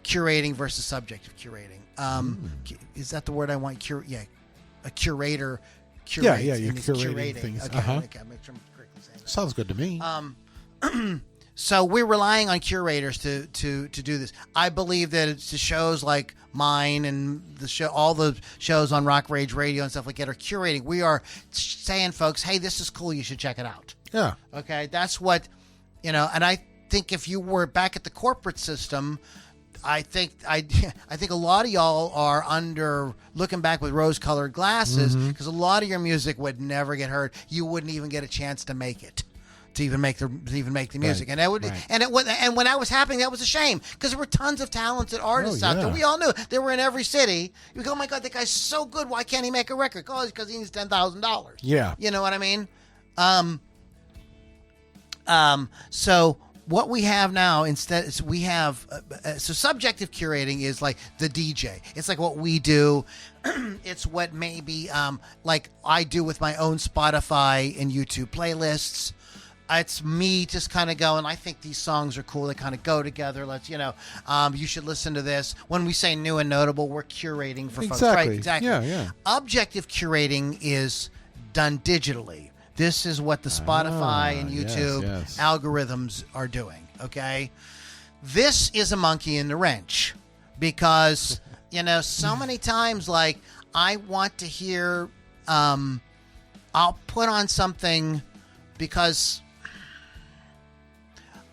Speaker 1: curating versus subjective curating. Is that the word I want? A curator curates.
Speaker 2: Yeah, you're
Speaker 1: and
Speaker 2: curating things.
Speaker 1: Okay, okay, make sure I'm correctly saying that.
Speaker 2: Sounds good to me.
Speaker 1: So we're relying on curators to do this. I believe that it's the shows like mine and all the shows on Rock Rage Radio and stuff like that are curating. We are saying, folks, hey, this is cool. You should check it out.
Speaker 2: Yeah.
Speaker 1: Okay, that's what. And I think if you were back at the corporate system, I think a lot of y'all are looking back with rose-colored glasses because a lot of your music would never get heard. You wouldn't even get a chance to make it, to even make the music.
Speaker 2: Right.
Speaker 1: And that would and when that was happening, that was a shame because there were tons of talented artists out there. We all knew they were in every city. You go, oh my God, that guy's so good. Why can't he make a record? Because he needs $10,000.
Speaker 2: Yeah.
Speaker 1: You know what I mean? So what we have now instead is we have so subjective curating is like the DJ. It's like what we do. It's what maybe like I do with my own Spotify and YouTube playlists. It's me just kind of going, I think these songs are cool. They kind of go together. Let's, you should listen to this. When we say new and notable, we're curating for folks. Right? Exactly.
Speaker 2: Yeah.
Speaker 1: Objective curating is done digitally. This is what the Spotify and YouTube algorithms are doing, okay? This is a monkey in the wrench because, so many times, I want to hear, I'll put on something because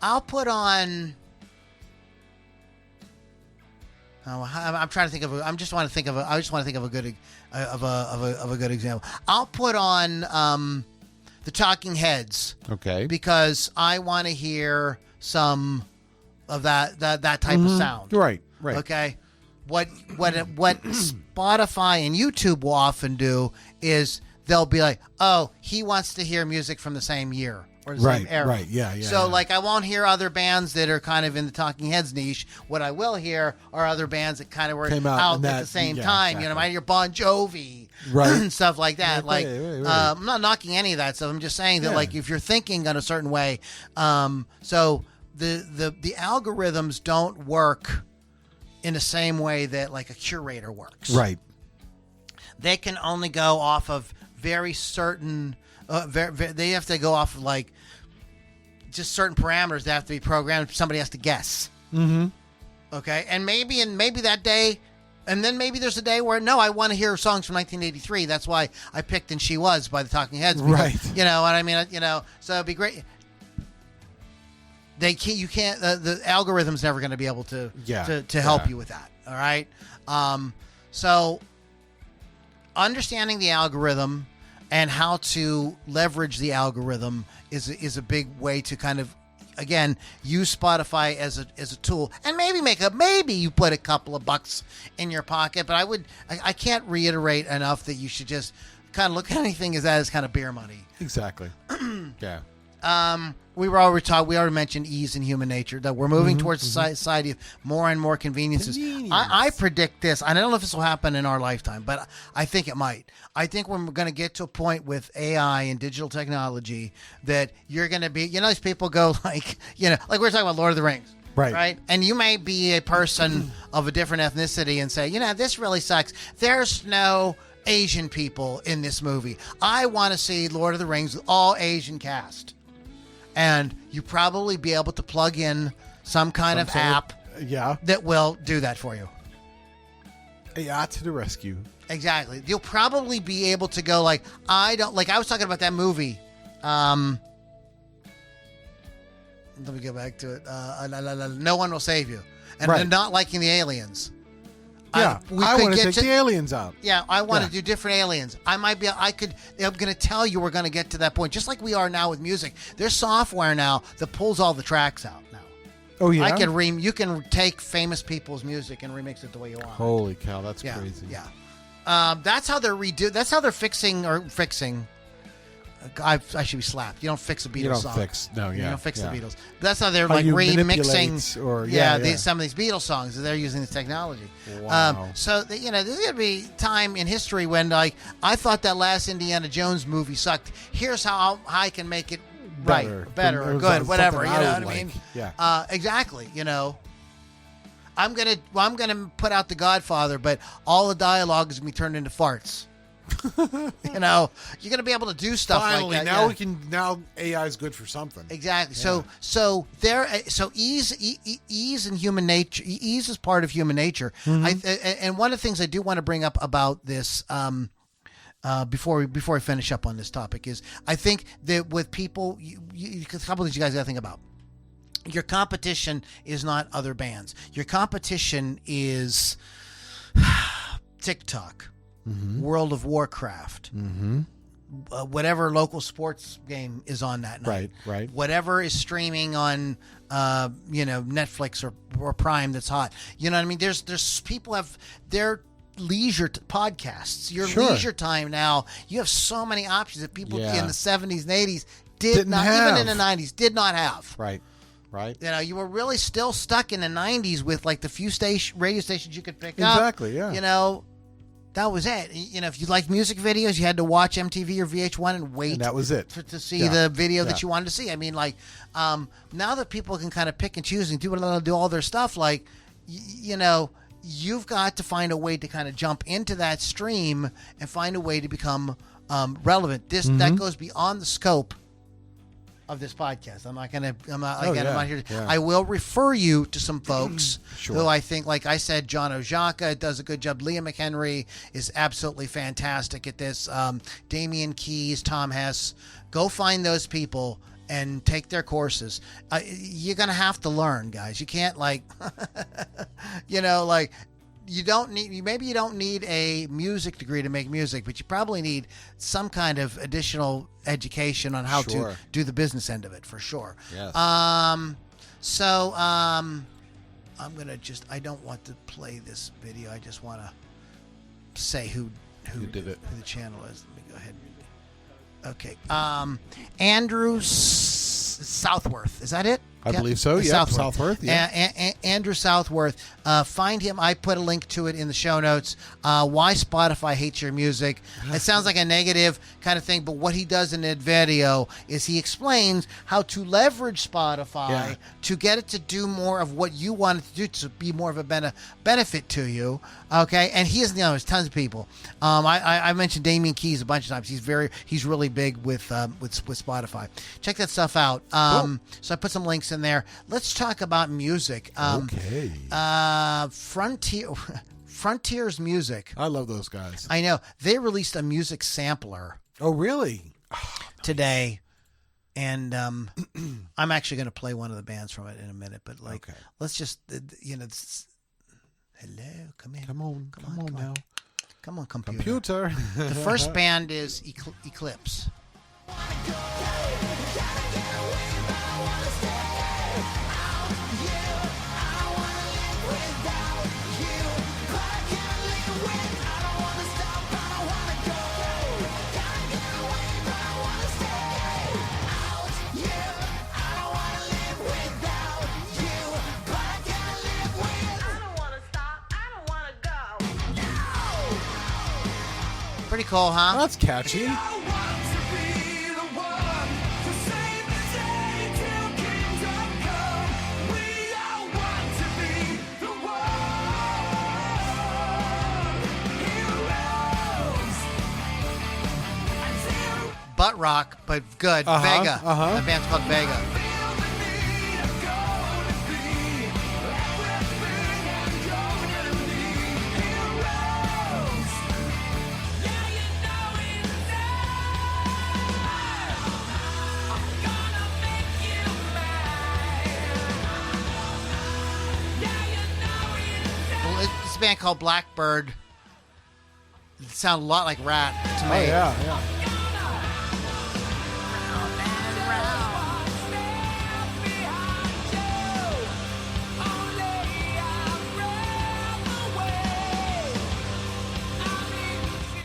Speaker 1: I'll put on. Oh, I'm trying to think of. I just want to think of a good of a good example. I'll put on the Talking Heads.
Speaker 2: Okay.
Speaker 1: Because I want to hear some of that type of sound.
Speaker 2: Right.
Speaker 1: Okay. What Spotify and YouTube will often do is they'll be like, oh, he wants to hear music from the same year or the same era.
Speaker 2: Right. Yeah.
Speaker 1: So,
Speaker 2: yeah.
Speaker 1: like, I won't hear other bands that are kind of in the Talking Heads niche. What I will hear are other bands that kind of were
Speaker 2: Came out
Speaker 1: out
Speaker 2: in
Speaker 1: at
Speaker 2: that-
Speaker 1: the same
Speaker 2: yeah,
Speaker 1: time.
Speaker 2: exactly.
Speaker 1: You know, I might hear Bon Jovi,
Speaker 2: Right.
Speaker 1: and stuff like that.
Speaker 2: Right,
Speaker 1: Like,
Speaker 2: right.
Speaker 1: I'm not knocking any of that stuff. I'm just saying that,
Speaker 2: Yeah.
Speaker 1: like, if you're thinking in a certain way, so the algorithms don't work in the same way that like a curator works.
Speaker 2: Right.
Speaker 1: They can only go off of very certain. They have to go off of like just certain parameters that have to be programmed. Somebody has to guess.
Speaker 2: Mm-hmm.
Speaker 1: Okay, and maybe that day, and then maybe there's a day where no, I want to hear songs from 1983. That's why I picked "And She Was" by the Talking Heads. Because,
Speaker 2: Right.
Speaker 1: You know what I mean? You know, so it'd be great. You can't. The algorithm's never going to be able to help you with that. All right. So understanding the algorithm and how to leverage the algorithm is a big way to kind of, again, use Spotify as a tool, and maybe you put a couple of bucks in your pocket. But I can't reiterate enough that you should just kind of look at anything as that as kind of beer money.
Speaker 2: Exactly. Yeah.
Speaker 1: We already mentioned ease in human nature, that we're moving towards a society of more and more conveniences. I predict this. I don't know if this will happen in our lifetime, but I think it might. I think we're going to get to a point with AI and digital technology that you're going to be, these people go like we were talking about Lord of the Rings. Right. And you may be a person of a different ethnicity and say, this really sucks. There's no Asian people in this movie. I want to see Lord of the Rings with all Asian cast. And you probably be able to plug in some kind of app that will do that for you.
Speaker 2: AI to the rescue.
Speaker 1: Exactly. You'll probably be able to go I was talking about that movie. Let me go back to it. No One Will Save You. And
Speaker 2: Right.
Speaker 1: they're not liking the aliens.
Speaker 2: Yeah. I want to take the aliens out.
Speaker 1: Yeah, I want to do different aliens. I'm going to tell you we're going to get to that point, just like we are now with music. There's software now that pulls all the tracks out now.
Speaker 2: Oh, yeah?
Speaker 1: You can take famous people's music and remix it the way you want.
Speaker 2: Holy cow, that's crazy.
Speaker 1: Yeah. That's how they're fixing. I should be slapped. You don't fix a Beatles song. You don't fix the Beatles. That's how they're
Speaker 2: you
Speaker 1: remixing
Speaker 2: manipulate
Speaker 1: some of these Beatles songs. They're using this technology.
Speaker 2: Wow.
Speaker 1: So there's going to be time in history when I thought that last Indiana Jones movie sucked. Here's how I can make it better or good, whatever. You know what I mean?
Speaker 2: Yeah.
Speaker 1: Exactly. I'm gonna put out The Godfather, but all the dialogue is gonna be turned into farts. You're gonna be able to do stuff
Speaker 2: Finally,
Speaker 1: like that.
Speaker 2: now we can. Now AI is good for something.
Speaker 1: Exactly.
Speaker 2: Yeah.
Speaker 1: So ease in human nature. Ease is part of human nature. And one of the things I do want to bring up about this, before we finish up on this topic, is I think that with people, a couple of things you guys got to think about. Your competition is not other bands. Your competition is TikTok. World of Warcraft, whatever local sports game is on that night,
Speaker 2: right.
Speaker 1: Whatever is streaming on, Netflix or Prime that's hot. You know what I mean? There's people have their leisure podcasts. Your leisure time now. You have so many options that people in the 70s and 80s didn't have. Even in the 90s did not have.
Speaker 2: Right.
Speaker 1: You were really still stuck in the 90s with like the few radio stations you could pick up.
Speaker 2: Exactly. Yeah.
Speaker 1: That was it. If you liked music videos, you had to watch MTV or VH1 and wait.
Speaker 2: And that was it.
Speaker 1: To see the video that you wanted to see. I mean, now that people can kind of pick and choose and do all their stuff, you've got to find a way to kind of jump into that stream and find a way to become relevant. That goes beyond the scope of this podcast. I'm not here. I will refer you to some folks who I think, like I said, John Ojaka does a good job. Leah McHenry is absolutely fantastic at this. Damian Keys, Tom Hess. Go find those people and take their courses. You're going to have to learn, guys. You can't you don't need, maybe you don't need a music degree to make music, but you probably need some kind of additional education on how to do the business end of it, for sure.
Speaker 2: Yes.
Speaker 1: I'm going to I don't want to play this video. I just want to say who
Speaker 2: did it,
Speaker 1: who the channel is. Let me go ahead. Okay. Andrew Southworth. Is that it?
Speaker 2: I believe so. Yeah. Southworth. Yeah.
Speaker 1: Andrew Southworth. Find him. I put a link to it in the show notes. Why Spotify hates your music. It sounds like a negative kind of thing, but what he does in that video is he explains how to leverage Spotify to get it to do more of what you want it to do, to be more of a benefit to you. Okay, and he is, there's tons of people. I mentioned Damian Keys a bunch of times. He's really big with Spotify. Check that stuff out.
Speaker 2: Cool.
Speaker 1: So I put some links in there. Let's talk about music.
Speaker 2: Okay.
Speaker 1: Frontiers Music.
Speaker 2: I love those guys.
Speaker 1: I know. They released a music sampler
Speaker 2: Oh, really?
Speaker 1: today, and I'm actually going to play one of the bands from it in a minute. But let's just hello, come in.
Speaker 2: Come on now.
Speaker 1: Come on, computer.
Speaker 2: Computer.
Speaker 1: The first band is Eclipse. Pretty cool, huh?
Speaker 2: That's catchy.
Speaker 1: Butt rock, but good. Vega. The band's called Vega. This band called Blackbird. It sounds a lot like Rat to me.
Speaker 2: Oh, yeah.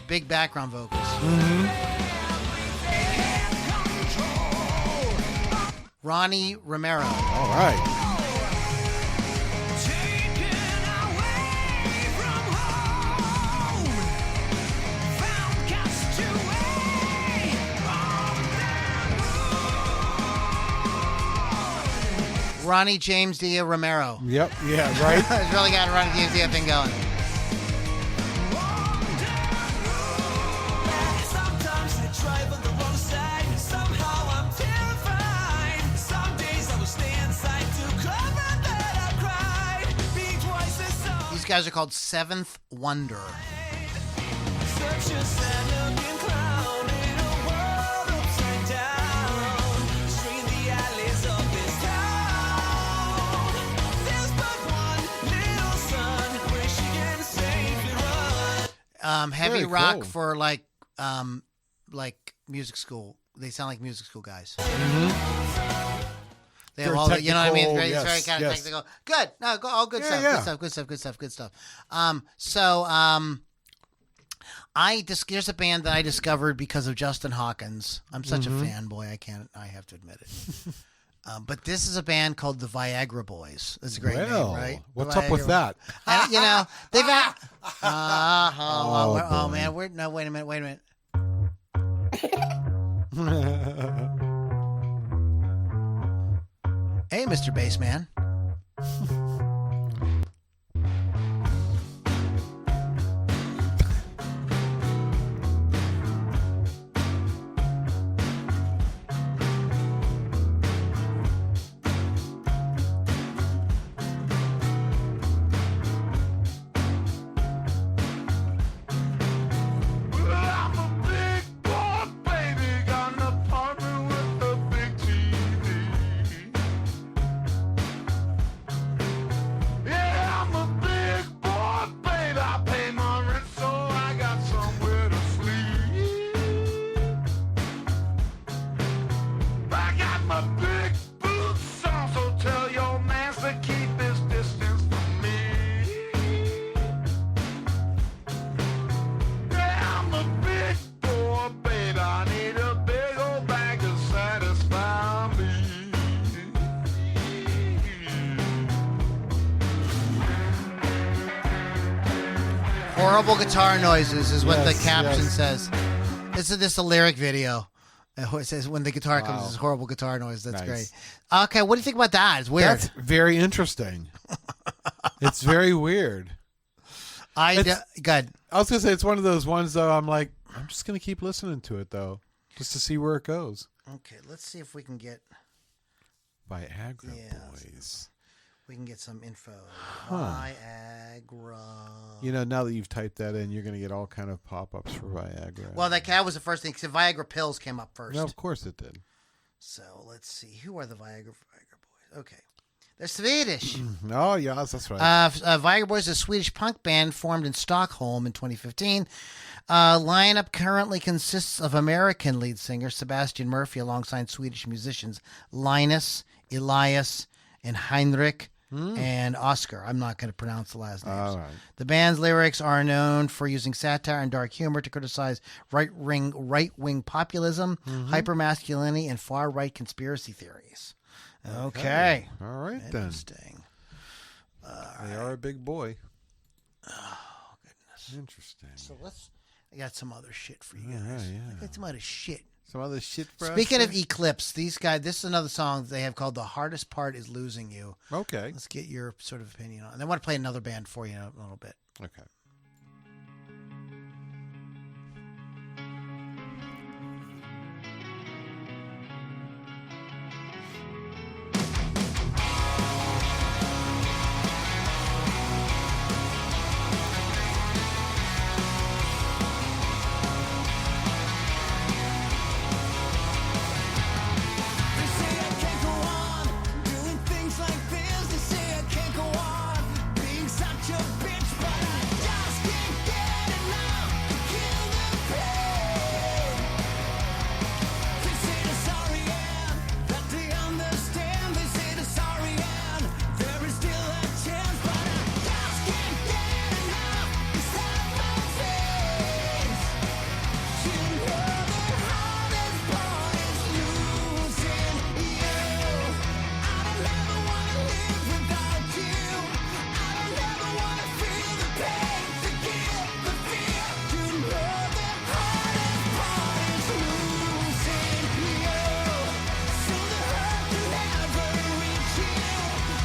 Speaker 1: Big background vocals. Ronnie Romero.
Speaker 2: All right.
Speaker 1: Ronnie James Dio Romero.
Speaker 2: Yep. Yeah. Right.
Speaker 1: It's really got a Ronnie James Dio thing going. These guys are called Seventh Wonder. Heavy
Speaker 2: Very
Speaker 1: rock
Speaker 2: cool.
Speaker 1: for like music school. They sound like music school guys. They have
Speaker 2: Very
Speaker 1: all the, you know what I mean? It's very,
Speaker 2: technical,
Speaker 1: it's very kind of
Speaker 2: yes.
Speaker 1: technical. Good. No, all good stuff.
Speaker 2: Yeah.
Speaker 1: Good stuff. There's a band that I discovered because of Justin Hawkins. I'm such a fanboy. I have to admit it. But this is a band called the Viagra Boys. That's a great name, right?
Speaker 2: What's up with that?
Speaker 1: And, they've had. Oh man, wait a minute. Hey, Mr. Bassman. Horrible guitar noises is what the
Speaker 2: Yes,
Speaker 1: caption
Speaker 2: yes.
Speaker 1: says. This is a lyric video. It says when the guitar comes,
Speaker 2: Wow.
Speaker 1: it's horrible guitar noise. That's
Speaker 2: Nice.
Speaker 1: great. Okay, what do you think about that? It's weird.
Speaker 2: That's very interesting. It's very weird.
Speaker 1: Good.
Speaker 2: I was gonna say it's one of those ones though. I'm like, I'm just gonna keep listening to it though, just to see where it goes.
Speaker 1: Okay, let's see if we can get
Speaker 2: Viagra Boys.
Speaker 1: we can get some info. Viagra.
Speaker 2: You know, now that you've typed that in, you're gonna get all kind of pop-ups for Viagra.
Speaker 1: Well, that was the first thing. 'Cause Viagra pills came up first.
Speaker 2: no, of course it did.
Speaker 1: So let's see. Who are the Viagra Boys? Okay. They're Swedish.
Speaker 2: Oh, yes, that's right.
Speaker 1: Viagra Boys is a Swedish punk band formed in Stockholm in 2015. Lineup currently consists of American lead singer Sebastian Murphy alongside Swedish musicians Linus, Elias, and Heinrich and Oscar. I'm not going to pronounce the last names.
Speaker 2: All right.
Speaker 1: The band's lyrics are known for using satire and dark humor to criticize right-wing populism, hypermasculinity, and far-right conspiracy theories. Okay.
Speaker 2: All right then.
Speaker 1: Interesting.
Speaker 2: They are a big boy.
Speaker 1: Oh, goodness.
Speaker 2: Interesting.
Speaker 1: So I got some other shit for you
Speaker 2: Yeah,
Speaker 1: guys.
Speaker 2: yeah.
Speaker 1: I got some other shit.
Speaker 2: Some other shit for us
Speaker 1: Speaking of
Speaker 2: there?
Speaker 1: Eclipse, these guys, this is another song they have called The Hardest Part Is Losing You.
Speaker 2: Okay.
Speaker 1: Let's get your sort of opinion on it. And I want to play another band for you in a little bit.
Speaker 2: Okay.
Speaker 5: They say I can't go on doing things like this. They say I can't go on being such a bitch, but I just can't get enough to kill the pain. They say they're sorry and that they understand. They say they're sorry and there is still a chance, but I just can't get enough to stop my face. You know the hardest part is losing you. I don't ever wanna live without you. I don't ever wanna feel the pain, the guilt, the fear. You know the hardest part is losing you. So the hurt can never reach you.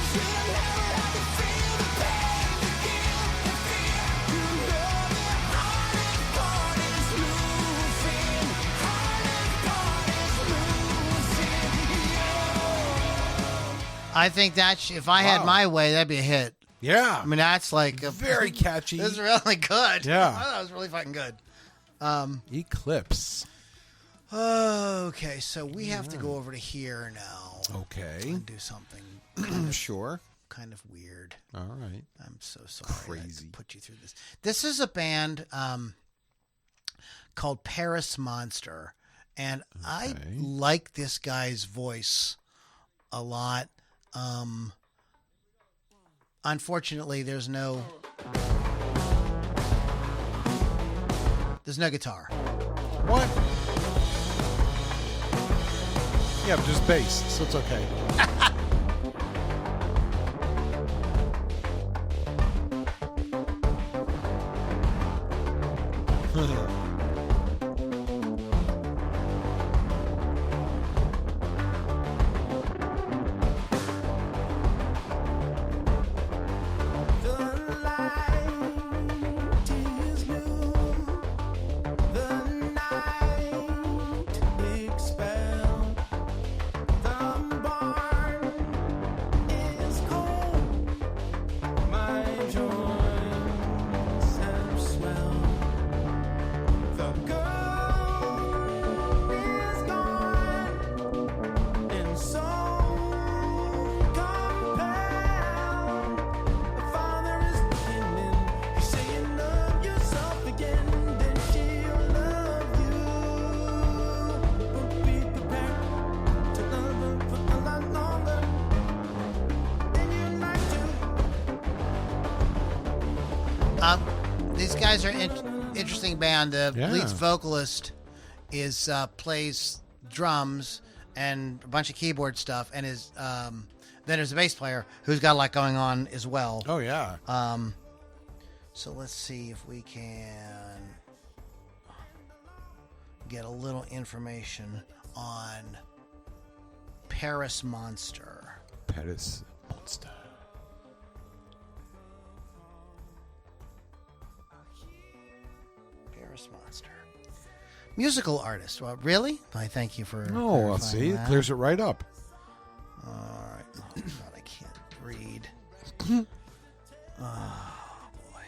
Speaker 5: Should never have to feel the pain, the guilt, the fear. You know the hardest part is losing. Hardest part is losing you.
Speaker 1: I think that if I had
Speaker 2: Wow.
Speaker 1: my way, that'd be a hit.
Speaker 2: Yeah.
Speaker 1: I mean, that's like a
Speaker 2: Very catchy.
Speaker 1: This is really good.
Speaker 2: Yeah.
Speaker 1: I thought it was really fucking good.
Speaker 2: Eclipse.
Speaker 1: Okay, so we have to go over to here now
Speaker 2: Okay.
Speaker 1: and do something
Speaker 2: Sure.
Speaker 1: kind of weird.
Speaker 2: All right.
Speaker 1: I'm so sorry I had
Speaker 2: Crazy.
Speaker 1: to put you through this. This is a band called Paris Monster, and I
Speaker 2: Okay.
Speaker 1: like this guy's voice a lot. Unfortunately, there's no guitar.
Speaker 2: What? Yeah, but there's bass, so it's okay.
Speaker 5: The light is new. The night expelled. The barn is cold. My joints have swelled. The girl is gone, and so compelled. The father is beginning. He's saying, love yourself again, then she'll love you. But be prepared to love her for a lot longer than you'd like to.
Speaker 1: These guys are interesting band. The
Speaker 2: Yeah.
Speaker 1: lead vocalist is plays drums and a bunch of keyboard stuff, and is then there's a bass player who's got a lot going on as well.
Speaker 2: Oh, yeah.
Speaker 1: So let's see if we can get a little information on Paris Monster.
Speaker 2: Paris Monster.
Speaker 1: Paris Monster. Musical artist. Well, really? I thank you for.
Speaker 2: Oh, let's see. It clears it right up.
Speaker 1: All right. Oh, God, I can't read. Oh, boy.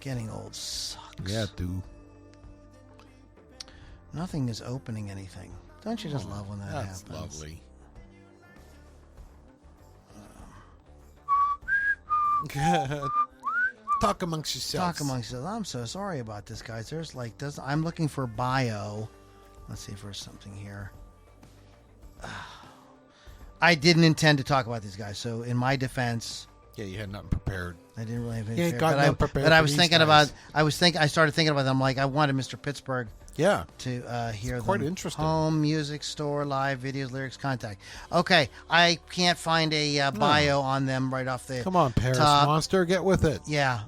Speaker 1: Getting old sucks.
Speaker 2: Yeah, dude.
Speaker 1: Nothing is opening anything. Don't you just love when that
Speaker 2: That's
Speaker 1: happens?
Speaker 2: lovely. Talk amongst yourselves.
Speaker 1: Talk amongst yourselves. I'm so sorry about this, guys. There's like, I'm looking for bio. Let's see if there's something here. I didn't intend to talk about these guys, so in my defense,
Speaker 2: Yeah, you had nothing prepared.
Speaker 1: I didn't really have
Speaker 2: You
Speaker 1: any.
Speaker 2: ain't got nothing prepared
Speaker 1: But I
Speaker 2: for
Speaker 1: was
Speaker 2: these
Speaker 1: thinking
Speaker 2: guys.
Speaker 1: about. I started thinking about them. Like I wanted Mr. Pittsburgh
Speaker 2: Yeah.
Speaker 1: to hear
Speaker 2: quite
Speaker 1: them.
Speaker 2: interesting.
Speaker 1: Home, music, store, live, videos, lyrics, contact. Okay, I can't find a bio on them right off the
Speaker 2: Come on, Paris
Speaker 1: top.
Speaker 2: Monster, get with it.
Speaker 1: Yeah,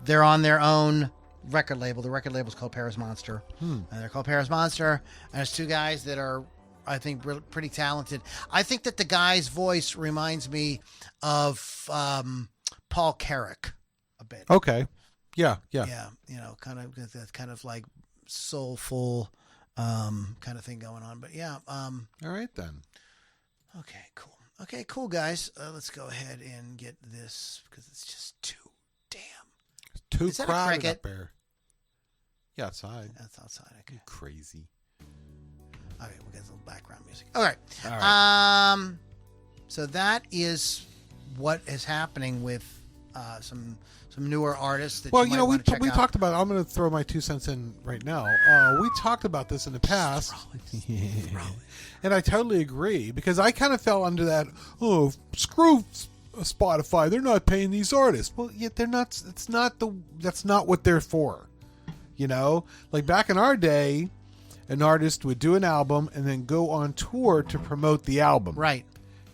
Speaker 1: they're on their own record label. The record label is called Paris Monster. And they're called Paris Monster. And there's two guys that are, I think, pretty talented. I think that the guy's voice reminds me of Paul Carrick a bit.
Speaker 2: Okay. Yeah.
Speaker 1: Yeah, kind of that kind of like soulful kind of thing going on. But yeah,
Speaker 2: All right, then.
Speaker 1: Okay, cool, guys. Let's go ahead and get this because it's just too damn.
Speaker 2: Too
Speaker 1: Is that a
Speaker 2: crowded
Speaker 1: cricket?
Speaker 2: up there. Yeah, outside.
Speaker 1: That's outside. Okay.
Speaker 2: Crazy.
Speaker 1: Okay, we'll get a little background music. All right.
Speaker 2: All right.
Speaker 1: So that is what is happening with some newer artists that
Speaker 2: Well,
Speaker 1: you might
Speaker 2: we
Speaker 1: want to check out.
Speaker 2: talked about. I'm going to throw my 2 cents in right now. We talked about this in the past, and I totally agree because I kind of fell under that. Oh, screw Spotify! They're not paying these artists. Well, yet they're not. That's not what they're for. Like back in our day, an artist would do an album and then go on tour to promote the album.
Speaker 1: Right.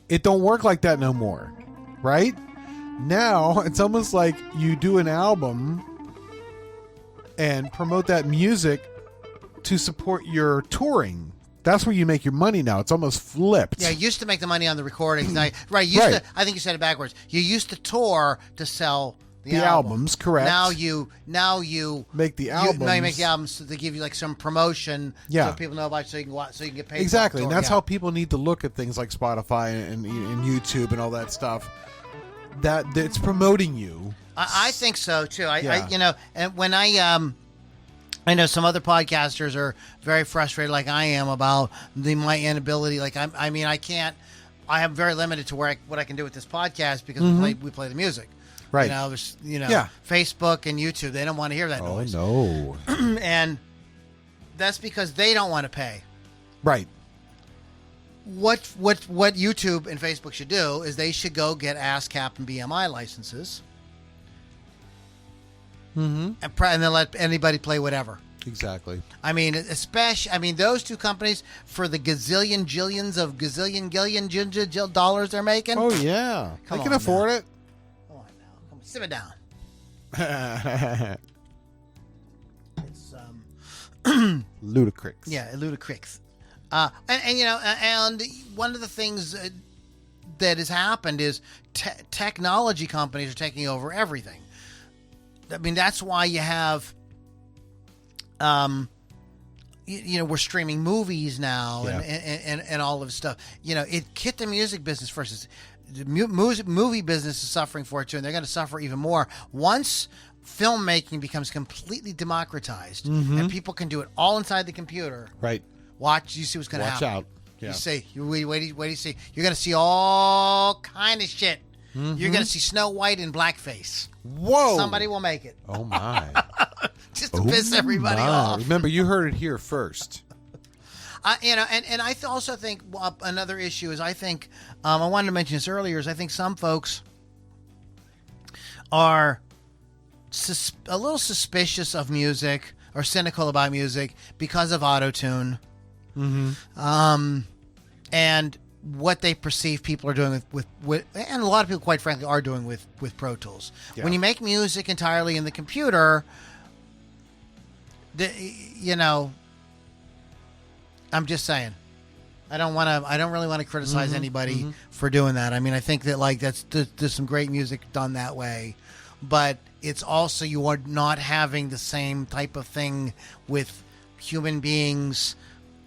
Speaker 2: It don't work like that no more, right? Now it's almost like you do an album and promote that music to support your touring. That's where you make your money now. It's almost flipped.
Speaker 1: Yeah, you used to make the money on the recordings. Right.
Speaker 2: Right.
Speaker 1: I think you said it backwards. You used to tour to sell the
Speaker 2: albums, correct.
Speaker 1: Now you
Speaker 2: Make the
Speaker 1: now you make
Speaker 2: albums.
Speaker 1: the albums so they give you like some promotion
Speaker 2: Yeah.
Speaker 1: so people know about it so you can go out, so you can get paid.
Speaker 2: Exactly.
Speaker 1: for
Speaker 2: And
Speaker 1: the
Speaker 2: that's
Speaker 1: tour.
Speaker 2: how people need to look at things like Spotify and YouTube and all that stuff. That it's promoting you.
Speaker 1: I think so too.
Speaker 2: Yeah.
Speaker 1: And when I know some other podcasters are very frustrated, like I am, about my inability. Like I can't. I am very limited to what I can do with this podcast because we play the music.
Speaker 2: Right.
Speaker 1: Yeah. Facebook and YouTube, they don't want to hear that noise.
Speaker 2: Oh no.
Speaker 1: And that's because they don't want to pay.
Speaker 2: Right.
Speaker 1: What YouTube and Facebook should do is they should go get ASCAP and BMI licenses. And then let anybody play whatever.
Speaker 2: Exactly.
Speaker 1: I mean, those two companies, for the gillions of gillion dollars they're making.
Speaker 2: Oh yeah.
Speaker 1: Come
Speaker 2: They can
Speaker 1: on
Speaker 2: afford it.
Speaker 1: Come on now. Come on, simmer down. It's
Speaker 2: Ludicrous.
Speaker 1: yeah, ludicrous. And one of the things that has happened is technology companies are taking over everything. I mean, that's why you have, we're streaming movies now
Speaker 2: Yeah.
Speaker 1: and all of this stuff. It hit the music business first. The movie business is suffering for it too, and they're going to suffer even more once filmmaking becomes completely democratized and people can do it all inside the computer.
Speaker 2: Right.
Speaker 1: You see what's going to
Speaker 2: Watch
Speaker 1: happen.
Speaker 2: out. Yeah.
Speaker 1: You see, wait do you see? You're going to see all kind of shit. You're going to see Snow White in blackface.
Speaker 2: Whoa.
Speaker 1: Somebody will make it
Speaker 2: Oh my.
Speaker 1: just to piss everybody
Speaker 2: My.
Speaker 1: off.
Speaker 2: Remember, you heard it here first.
Speaker 1: And I also think another issue is I wanted to mention this earlier is I think some folks are a little suspicious of music or cynical about music because of auto-tune. And what they perceive people are doing with and a lot of people, quite frankly, are doing with Pro Tools.
Speaker 2: Yeah.
Speaker 1: When you make music entirely in the computer, I'm just saying. I don't really want to criticize anybody for doing that. I mean, I think that there's some great music done that way, but it's also, you are not having the same type of thing with human beings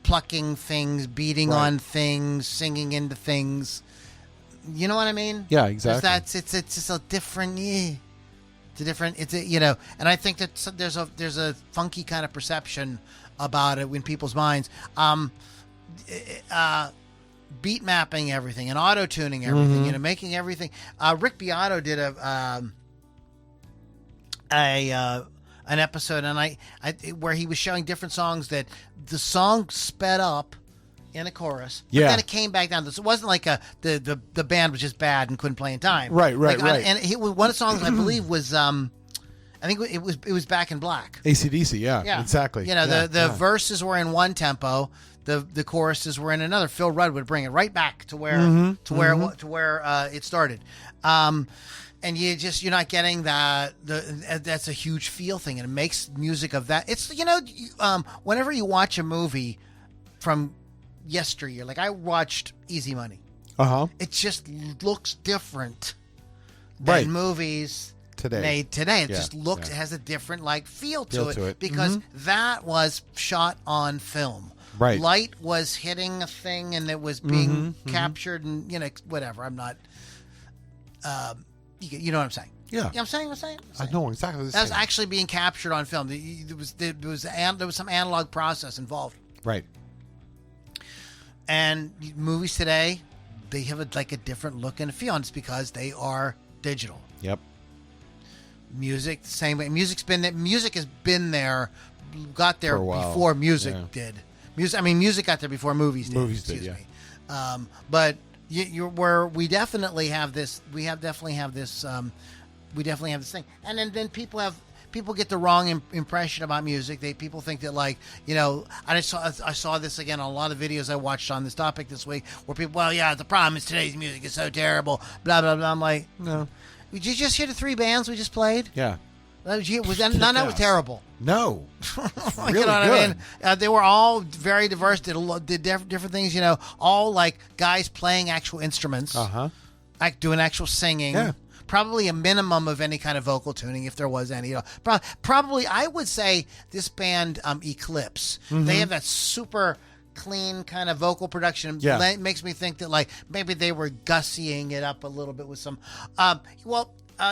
Speaker 1: plucking things, beating on things, singing into things. You know what I mean?
Speaker 2: Yeah, exactly.
Speaker 1: It's just a different. It's a different. And I think that there's a funky kind of perception about it in people's minds. Beat mapping everything and auto tuning everything. Making everything. Rick Beato did an episode, and I where he was showing different songs that the song sped up in a chorus, but then it came back down. So it wasn't like the band was just bad and couldn't play in time.
Speaker 2: Right.
Speaker 1: And one of the songs I believe was I think it was Back in Black.
Speaker 2: AC/DC, yeah, exactly.
Speaker 1: The verses were in one tempo, the choruses were in another. Phil Rudd would bring it right back to where it started. And you're not getting that. That's a huge feel thing, and it makes music of that. It's whenever you watch a movie from yesteryear, like I watched Easy Money. It just looks different than movies made today. It just looks, it has a different feel to it because that was shot on film.
Speaker 2: Right,
Speaker 1: light was hitting a thing, and it was being captured, and whatever. I'm not. You know what I'm saying?
Speaker 2: Yeah.
Speaker 1: You know what I'm saying?
Speaker 2: I know exactly.
Speaker 1: That was actually being captured on film. There was some analog process involved.
Speaker 2: Right.
Speaker 1: And movies today, they have a different look and feel, and it's because they are digital.
Speaker 2: Yep.
Speaker 1: Music, the same way. Music has been there, got there before music did. Music got there before movies did. Excuse me. But we definitely have this. We definitely have this thing, and then people get the wrong impression about music. People think that I saw this again on a lot of videos I watched on this topic this week, where people, the problem is today's music is so terrible, blah blah blah. I'm like, no. Did you just hear the 3 bands we just played?
Speaker 2: Yeah.
Speaker 1: None that was terrible.
Speaker 2: No. Really
Speaker 1: you know what
Speaker 2: good.
Speaker 1: I mean? They were all very diverse, did different things, all guys playing actual instruments, doing actual singing.
Speaker 2: Yeah.
Speaker 1: Probably a minimum of any kind of vocal tuning, if there was any. Probably, I would say this band, Eclipse, they have that super clean kind of vocal production.
Speaker 2: Yeah.
Speaker 1: It makes me think that maybe they were gussying it up a little bit with some.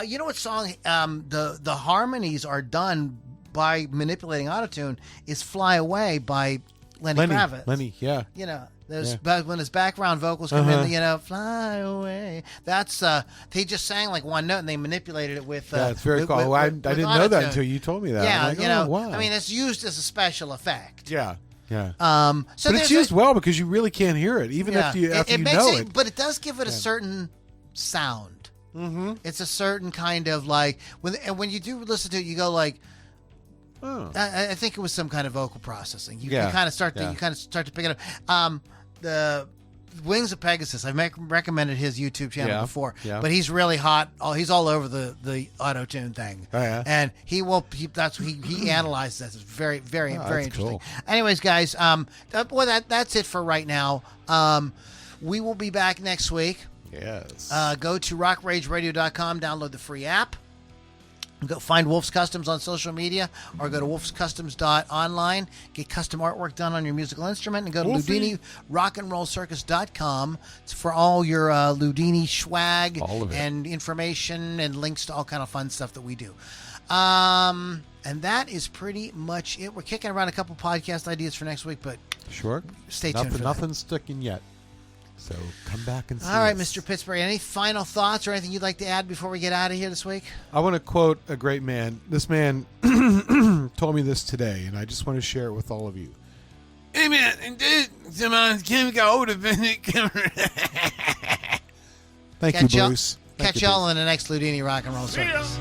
Speaker 1: You know what song? The harmonies are done by manipulating autotune. Is "Fly Away" by Lenny Kravitz.
Speaker 2: Lenny, yeah.
Speaker 1: When his background vocals come in, "Fly Away." That's he just sang one note and they manipulated it with.
Speaker 2: Yeah, it's very cool. I didn't know that until you told me that.
Speaker 1: Yeah,
Speaker 2: wow.
Speaker 1: It's used as a special effect.
Speaker 2: Yeah. Yeah.
Speaker 1: But
Speaker 2: it's used well because you really can't hear it, even after you know it.
Speaker 1: But it does give it a certain sound. Mm-hmm. It's a certain kind of when you do listen to it, you go I think it was some kind of vocal processing. You kind of start to pick it up. The Wings of Pegasus, I've recommended his YouTube channel before, but he's really hot. He's all over the auto tune thing, and he analyzes that. It's very, very, very interesting.
Speaker 2: Cool.
Speaker 1: Anyways, guys, that's it for right now. We will be back next week.
Speaker 2: Yes.
Speaker 1: Go to rockrageradio.com, download the free app. Go find Wolf's Customs on social media, or go to wolfscustoms.online. Get custom artwork done on your musical instrument, and go to LoudiniRockandRollCircus.com for all your Loudini swag and information and links to all kind of fun stuff that we do. And that is pretty much it. We're kicking around a couple podcast ideas for next week, but stay tuned for that.
Speaker 2: Nothing's sticking yet. So come back and see
Speaker 1: All right,
Speaker 2: us.
Speaker 1: Mr. Pittsburgh, any final thoughts or anything you'd like to add before we get out of here this week?
Speaker 2: I want to quote a great man. This man told me this today, and I just want to share it with all of you.
Speaker 3: Hey, man, Kim got older.
Speaker 2: Thank you, Bruce.
Speaker 1: Catch y'all in the next Loudini Rock and Roll Circus.